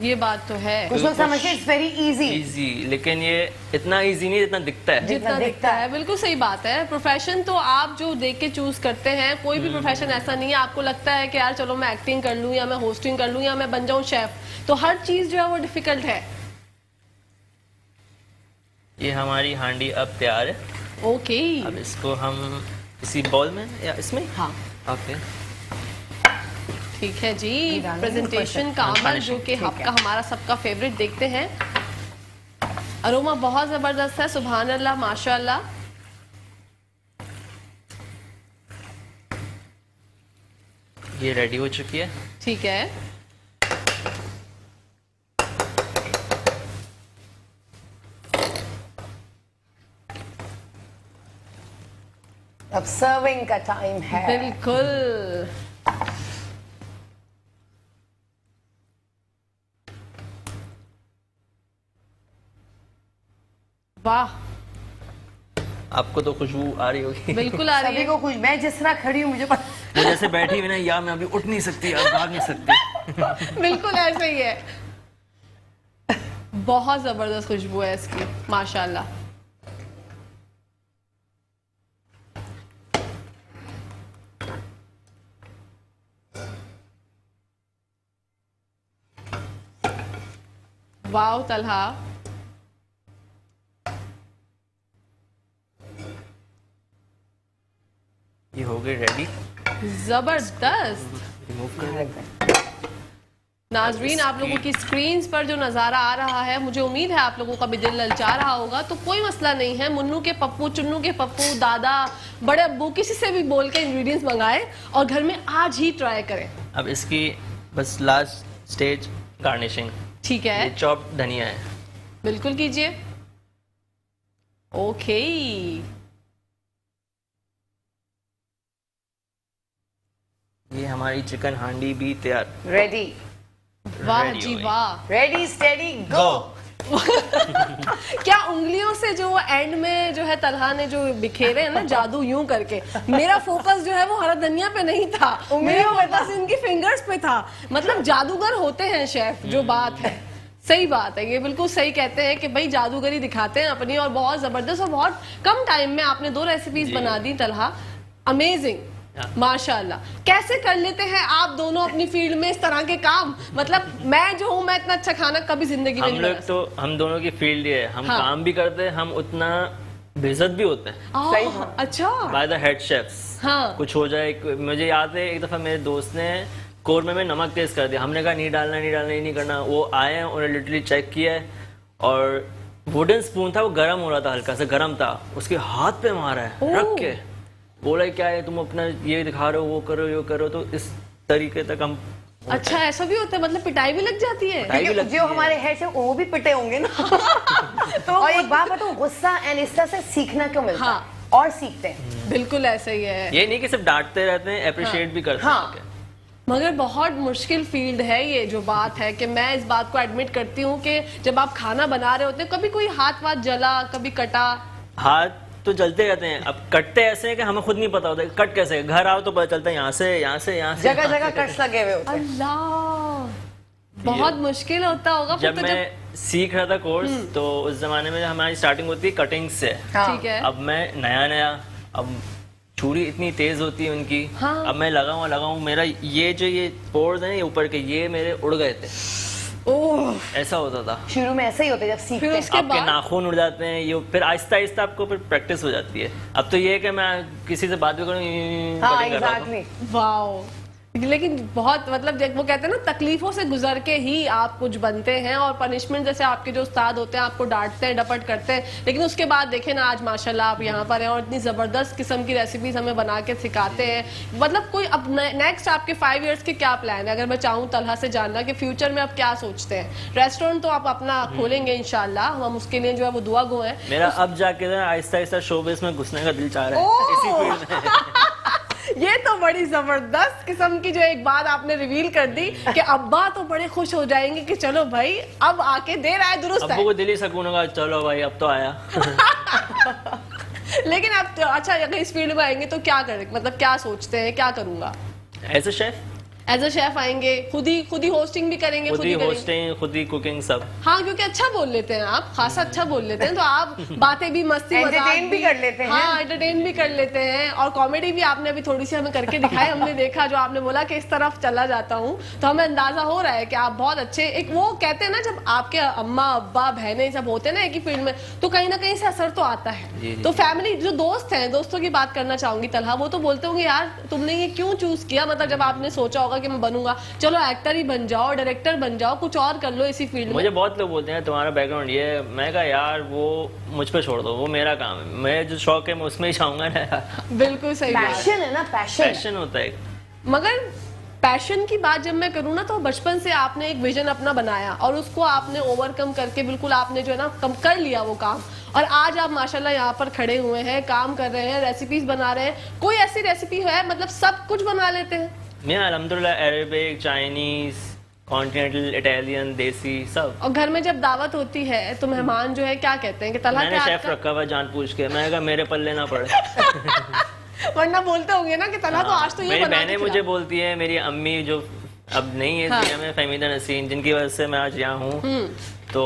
Speaker 2: ये बात तो है।
Speaker 1: कुछ लोग समझते हैं इट्स वेरी इजी।
Speaker 3: इजी, लेकिन ये इतना इजी नहीं जितना दिखता है।
Speaker 2: जितना दिखता है, बिल्कुल सही बात है। प्रोफेशन तो आप जो देख के चूज करते हैं, कोई भी प्रोफेशन ऐसा नहीं है आपको लगता है कि यार चलो मैं एक्टिंग कर लूं, या मैं होस्टिंग कर लूं, या मैं बन जाऊं शेफ, तो हर चीज जो है वो डिफिकल्ट है।
Speaker 3: ये हमारी हांडी अब तैयार है।
Speaker 2: ओके,
Speaker 3: अब इसको हम इसी बॉल में या इसमें,
Speaker 2: हाँ
Speaker 3: ओके,
Speaker 2: ठीक है जी।
Speaker 1: डालेंगे
Speaker 2: प्रेजेंटेशन का
Speaker 3: ऊपर से।
Speaker 2: अमल जो कि
Speaker 1: ठीक है।
Speaker 2: आपका हमारा सबका फेवरेट, देखते हैं। अरोमा बहुत जबरदस्त है, सुभान अल्लाह, माशाअल्लाह।
Speaker 3: ये रेडी हो चुकी है।
Speaker 2: ठीक है,
Speaker 1: अब सर्विंग का टाइम है।
Speaker 2: बिल्कुल। वाह,
Speaker 3: आपको तो खुशबू आ रही होगी।
Speaker 2: बिल्कुल आ रही
Speaker 1: सभी
Speaker 2: है।
Speaker 1: को खुश, मैं जिस तरह खड़ी हूँ मुझे पता।
Speaker 3: वो जैसे बैठी हुई ना, या मैं अभी उठ नहीं सकती, या भाग नहीं सकती।
Speaker 2: बिल्कुल ऐसे ही है। बहुत जबरदस्त खुशबू है इसकी, माशाल्लाह। वाओ तलहा,
Speaker 3: ये हो गई रेडी।
Speaker 2: जबरदस्त।
Speaker 3: रिमूव कर दें।
Speaker 2: नाजरीन, आप लोगों की स्क्रीन्स पर जो नज़ारा आ रहा है, मुझे उम्मीद है आप लोगों का भी दिल ललचा रहा होगा। तो कोई मसला नहीं है, मुन्नू के पप्पू, चुन्नू के पप्पू, दादा, बड़े अब्बू, किसी से भी बोल के इंग्रेडिएंट्स मंगाए और घर में आज ही ट्राई करें।
Speaker 3: अब इसकी बस लास्ट स्टेज गार्निशिंग।
Speaker 2: ठीक है,
Speaker 3: ये चॉप धनिया है।
Speaker 2: बिल्कुल कीजिए। ओके,
Speaker 3: ये हमारी चिकन हांडी भी तैयार।
Speaker 1: रेडी
Speaker 2: वाह
Speaker 3: Ready
Speaker 2: जी
Speaker 3: हो गई।
Speaker 2: वाह।
Speaker 1: रेडी स्टेडी गो।
Speaker 2: क्या उंगलियों से जो एंड में जो है तलहा ने जो बिखेरे हैं ना जादू यूं करके, मेरा फोकस जो है वो हरा धनिया पे नहीं था, मेरा फोकस इनकी फिंगर्स पे था। मतलब जादूगर होते हैं शेफ, जो बात है सही बात है। ये बिल्कुल सही कहते हैं कि भाई जादूगरी दिखाते हैं अपनी, और बहुत जबरदस्त। और बहुत कम टाइम में आपने 2 रेसिपीज बना दी तलहा, अमेजिंग, माशाल्लाह। कैसे कर लेते हैं आप दोनों अपनी फील्ड में इस तरह के काम? मतलब मैं जो हूँ, मैं इतना अच्छा खाना कभी जिंदगी में
Speaker 3: हम
Speaker 2: नहीं
Speaker 3: लोग
Speaker 2: बना
Speaker 3: तो, हम दोनों की फील्ड ये है, हम
Speaker 2: हाँ।
Speaker 3: काम भी करते हैं, हम उतना बेइज्जत भी होते हैं
Speaker 2: सकती।
Speaker 1: सही
Speaker 2: आह,
Speaker 1: बात।
Speaker 2: अच्छा,
Speaker 3: बाय द हेड शेफ्स।
Speaker 2: हाँ।
Speaker 3: कुछ हो जाए, मुझे याद है एक दफा मेरे दोस्त ने कोरमे में नमक तेज कर दिया, हमने कहा नहीं डालना, नहीं डालना, ये नहीं करना। वो आए हैं, उन्होंने लिटरली चेक किया है, और वुडन स्पून था, वो गर्म हो रहा था, हल्का सा गर्म था, उसके हाथ पे मारा है
Speaker 2: ओह।
Speaker 3: रख के, बोला क्या है तुम अपना ये दिखा रहे हो, वो करो, ये करो। तो इस तरीके तक हम
Speaker 2: अच्छा ऐसा भी होता है, मतलब पिटाई भी लग जाती है।
Speaker 3: पिटाई भी
Speaker 1: क्योंकि
Speaker 3: लगती
Speaker 1: जो
Speaker 3: है।
Speaker 1: हमारे हेड से वो भी पिटे होंगे ना। तो और एक बात बताऊं, गुस्सा एंड इस तरह से सीखना क्यों मिलता
Speaker 2: हाँ।
Speaker 1: है, और सीखते हैं।
Speaker 2: बिल्कुल ऐसा ही है।
Speaker 3: ये नहीं कि सिर्फ डांटते रहते हैं, अप्रिशिएट भी करते
Speaker 1: हाँ।
Speaker 3: हैं।
Speaker 2: मगर बहुत मुश्किल फील्ड है ये, जो बात है कि मैं इस बात को एडमिट करती हूँ कि जब आप खाना बना रहे होते हैं, कभी कोई हाथ वाथ जला, कभी कटा।
Speaker 3: हाथ तो जलते रहते हैं, अब कटते ऐसे हैं कि हमें खुद नहीं पता होता कट कैसे, घर आओ तो पता चलता है यहाँ से, यहाँ से, यहाँ से,
Speaker 1: जगह
Speaker 3: यहाँ
Speaker 1: जगह
Speaker 3: से।
Speaker 1: कट्स लगे हुए होते हैं।
Speaker 2: अल्लाह, बहुत मुश्किल होता होगा फिर
Speaker 3: जब
Speaker 2: तो।
Speaker 3: मैं सीख रहा था कोर्स, तो उस जमाने में हमारी स्टार्टिंग होती है कटिंग से।
Speaker 1: हाँ।
Speaker 2: ठीक है।
Speaker 3: अब मैं नया, अब छुरी इतनी तेज होती है उनकी।
Speaker 2: हाँ।
Speaker 3: अब मैं लगाऊं, मेरा ये जो ये पोर्स है ये ऊपर के, ये मेरे उड़ गए थे,
Speaker 2: ओह,
Speaker 3: ऐसा होता था।
Speaker 1: शुरू में ऐसे ही होते हैं जब सीखते
Speaker 2: फिर
Speaker 1: हैं।
Speaker 2: उसके
Speaker 3: आपके
Speaker 2: बाद
Speaker 3: नाखून उड़ जाते हैं, ये फिर आहिस्ता आहिस्ता आपको फिर प्रैक्टिस हो जाती है। अब तो ये है कि मैं किसी से बात भी करूँ,
Speaker 1: हाँ
Speaker 3: कटिंग कर रहा हूँ।
Speaker 1: एग्जैक्टली।
Speaker 2: वाओ, लेकिन बहुत मतलब वो कहते हैं ना, तकलीफों से गुजर के ही आप कुछ बनते हैं। और पनिशमेंट जैसे आपके जो उस्ताद होते हैं आपको डांटते हैं, डपट करते हैं, लेकिन उसके बाद देखें ना, आज माशाल्लाह आप यहाँ पर हैं और इतनी ज़बरदस्त किस्म की रेसिपीज हमें बना के सिखाते हैं। मतलब कोई अब नेक्स्ट आपके 5 इयर्स के क्या प्लान है? अगर मैं चाहूँ तलहा से जानना कि फ्यूचर में आप क्या सोचते हैं। रेस्टोरेंट तो आप अपना खोलेंगे इंशाल्लाह, हम उसके लिए जो है वो दुआ गो हैं।
Speaker 3: मेरा अब जाके ना आहिस्ता आहिस्ता शोबिस में घुसने का दिल चाह रहा है, इसी फील्ड में।
Speaker 2: ये तो बड़ी जबरदस्त किस्म की जो एक बात आपने रिवील कर दी कि अब्बा तो बड़े खुश हो जाएंगे कि चलो भाई अब आके दे रहा है, दुरुस्त
Speaker 3: अब्बू
Speaker 2: है।
Speaker 3: को दिल ही सकून होगा, चलो भाई अब तो आया।
Speaker 2: लेकिन आप अच्छा अगर इस फील्ड में आएंगे तो क्या करें, मतलब क्या सोचते हैं, क्या करूंगा?
Speaker 3: As a chef
Speaker 2: as a chef आएंगे, खुद ही होस्टिंग भी करेंगे,
Speaker 3: खुद ही
Speaker 2: करेंगे।
Speaker 3: होस्टिंग, खुद ही कुकिंग, सब।
Speaker 2: हाँ, क्योंकि अच्छा बोल लेते हैं आप, खासा अच्छा बोल लेते हैं, तो आप बातें भी, मस्ती मजाक
Speaker 1: Entertain भी कर लेते हैं।
Speaker 2: हाँ, एंटरटेन भी कर लेते हैं, और कॉमेडी भी आपने अभी थोड़ी सी हमें करके दिखाई। हमने देखा जो आपने बोला कि इस तरफ चला जाता हूँ, तो हमें अंदाजा हो रहा है कि आप बहुत अच्छे, एक वो कहते हैं ना, जब आपके अम्मा अब्बा बहनें सब होते हैं ना एक ही फील्ड में, तो कहीं ना कहीं से असर तो आता
Speaker 3: जी,
Speaker 2: है।
Speaker 3: जी।
Speaker 2: तो फैमिली जो दोस्त हैं, दोस्तों की बात करना चाहूंगी तलहा, वो तो बोलते होंगे यार तुमने ये क्यों चूज किया? मतलब जब आपने सोचा होगा कि मैं बनूंगा, चलो एक्टर ही बन जाओ, डायरेक्टर बन जाओ, कुछ और कर लो इसी फील्ड में।
Speaker 3: मुझे बहुत लोग बोलते हैं तुम्हारा बैकग्राउंड ये है, मैं कहा यार वो मुझ पे छोड़ दो, वो मेरा काम है, मैं जो शौक है मैं उसमें ही चाहूंगा ना यार।
Speaker 2: बिल्कुल सही बात।
Speaker 1: पैशन है ना, पैशन।
Speaker 3: पैशन होता है।
Speaker 2: मगर पैशन की बात जब मैं करूँ ना, तो बचपन से आपने एक विजन अपना बनाया और उसको आपने ओवरकम करके बिल्कुल आपने जो है ना कम कर लिया वो काम, और आज आप माशाल्लाह यहाँ पर खड़े हुए हैं, काम कर रहे हैं, रेसिपीज बना रहे हैं। कोई ऐसी रेसिपी है, मतलब सब कुछ बना लेते हैं?
Speaker 3: मैं अल्हम्दुलिल्लाह अरेबिक, चाइनीज, कॉन्टिनेंटल, इटालियन, देसी, सब।
Speaker 2: और घर में जब दावत होती है तो मेहमान जो है क्या कहते हैं कि तलहा
Speaker 3: मैंने
Speaker 2: क्या
Speaker 3: शेफ
Speaker 2: आपका?
Speaker 3: रखा हुआ जान पूछ के, मैंने कहा मेरे पल्ले ना पड़े।
Speaker 2: वरना बोलते होंगे ना कि तलहा तो आज तो ये
Speaker 3: मेरी
Speaker 2: बना के
Speaker 3: बहनें मुझे बोलती है, मेरी अम्मी जो अब नहीं है
Speaker 2: हाँ।
Speaker 3: दुनिया में, फहमीदा नसीन, जिनकी वजह से मैं आज यहाँ हूँ, तो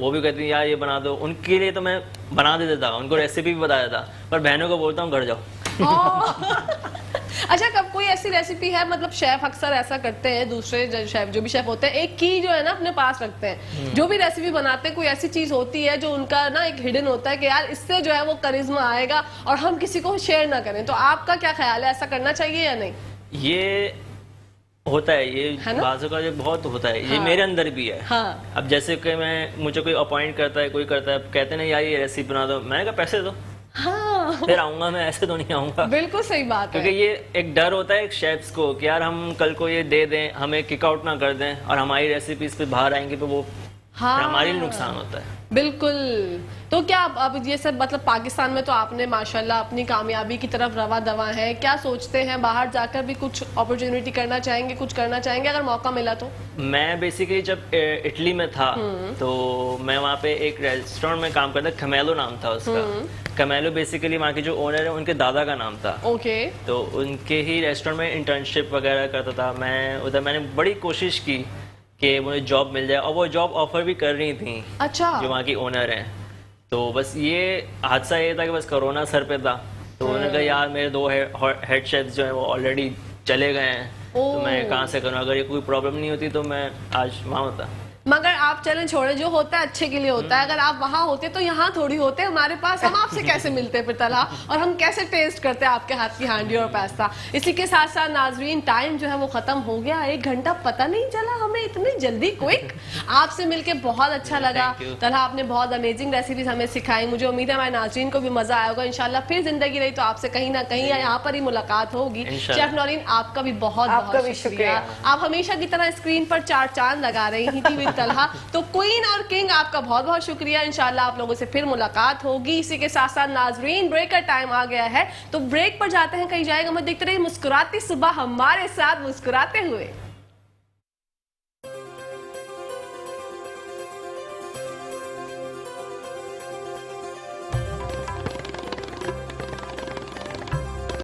Speaker 3: वो भी कहती है यार ये बना दो। उनके लिए तो मैं बना दे देता, उनको रेसिपी भी बता देता, पर बहनों को बोलता हूँ घर जाओ।
Speaker 2: अच्छा, कब कोई ऐसी रेसिपी है, मतलब शेफ अक्सर ऐसा करते हैं, दूसरे शेफ जो भी शेफ होते हैं एक की जो है ना अपने पास रखते हैं, जो भी रेसिपी बनाते हैं कोई ऐसी चीज होती है जो उनका ना एक हिडन होता है कि यार इससे जो है वो करिश्मा आएगा और हम किसी को शेयर ना करें, तो आपका क्या ख्याल है, ऐसा करना चाहिए या नहीं?
Speaker 3: ये होता है, ये
Speaker 2: है ना?
Speaker 3: बाजू का जो बहुत होता है, ये
Speaker 2: हाँ।
Speaker 3: मेरे अंदर भी है।
Speaker 2: हाँ।
Speaker 3: अब जैसे कि मुझे कोई अपॉइंट करता है, कोई करता है, कहते हैं ना यार ये रेसिपी बना दो, मैंने कहा पैसे दो
Speaker 2: हाँ,
Speaker 3: फिर आऊंगा, मैं ऐसे तो नहीं आऊंगा।
Speaker 2: बिल्कुल सही बात
Speaker 3: क्योंकि
Speaker 2: है।
Speaker 3: ये एक डर होता है एक शेफ्स को कि यार हम कल को ये दे दें, हमें किक आउट ना कर दें और हमारी रेसिपीज पे बाहर आएंगे तो वो
Speaker 2: हाँ,
Speaker 3: फिर हमारे लिए नुकसान होता है।
Speaker 2: बिल्कुल। तो क्या अब ये सब, मतलब पाकिस्तान में तो आपने माशाल्लाह अपनी कामयाबी की तरफ रवा दवा है, क्या सोचते हैं बाहर जाकर भी कुछ अपॉर्चुनिटी करना चाहेंगे, कुछ करना चाहेंगे अगर मौका मिला तो?
Speaker 3: मैं बेसिकली जब इटली में था तो मैं वहाँ पे एक रेस्टोरेंट में काम करता, खमेलो नाम था उसका। खमेलो बेसिकली वहाँ के जो ओनर है उनके दादा का नाम था।
Speaker 2: ओके।
Speaker 3: तो उनके ही रेस्टोरेंट में इंटर्नशिप वगैरह करता था मैं उधर। मैंने बड़ी कोशिश की कि मुझे जॉब मिल जाए और वो जॉब ऑफर भी कर रही थी,
Speaker 2: अच्छा।
Speaker 3: जो वहाँ की ओनर हैं। तो बस ये हादसा ये था कि बस कोरोना सर पे था, तो उन्होंने कहा यार मेरे 2 हेड शेफ्स जो हैं वो ऑलरेडी चले गए हैं, तो मैं कहाँ से करूँ, अगर ये कोई प्रॉब्लम नहीं होती तो मैं आज वहाँ होता।
Speaker 2: मगर आप चलें छोड़े, जो होता है अच्छे के लिए होता है, अगर आप वहां होते तो यहाँ थोड़ी होते हमारे पास, हम आपसे कैसे मिलते फिर तलहा, और हम कैसे टेस्ट करते आपके हाथ की हांडी और पास्ता। इसी के साथ साथ नाजरीन टाइम जो है वो खत्म हो गया, 1 घंटा पता नहीं चला हमें इतनी जल्दी, क्विक। आपसे मिलके बहुत अच्छा लगा तलहा, आपने बहुत अमेजिंग रेसिपीज हमें सिखाई। मुझे उम्मीद है हमारे नाजरीन को भी मजा आया होगा। इंशाल्लाह फिर जिंदगी रही तो आपसे कहीं ना कहीं यहाँ पर ही मुलाकात होगी। शेफ नौरीन आपका भी बहुत बहुत शुक्रिया, आप हमेशा की तरह स्क्रीन पर 4 चांद लगा रही थी विद तलहा। तो क्वीन और किंग आपका बहुत बहुत शुक्रिया। इंशाल्लाह आप लोगों से फिर मुलाकात होगी। इसी के साथ साथ नाजरीन ब्रेक का टाइम आ गया है, तो ब्रेक पर जाते हैं, कहीं जाएगा मत, देखते रहिए मुस्कुराती सुबह हमारे साथ मुस्कुराते हुए।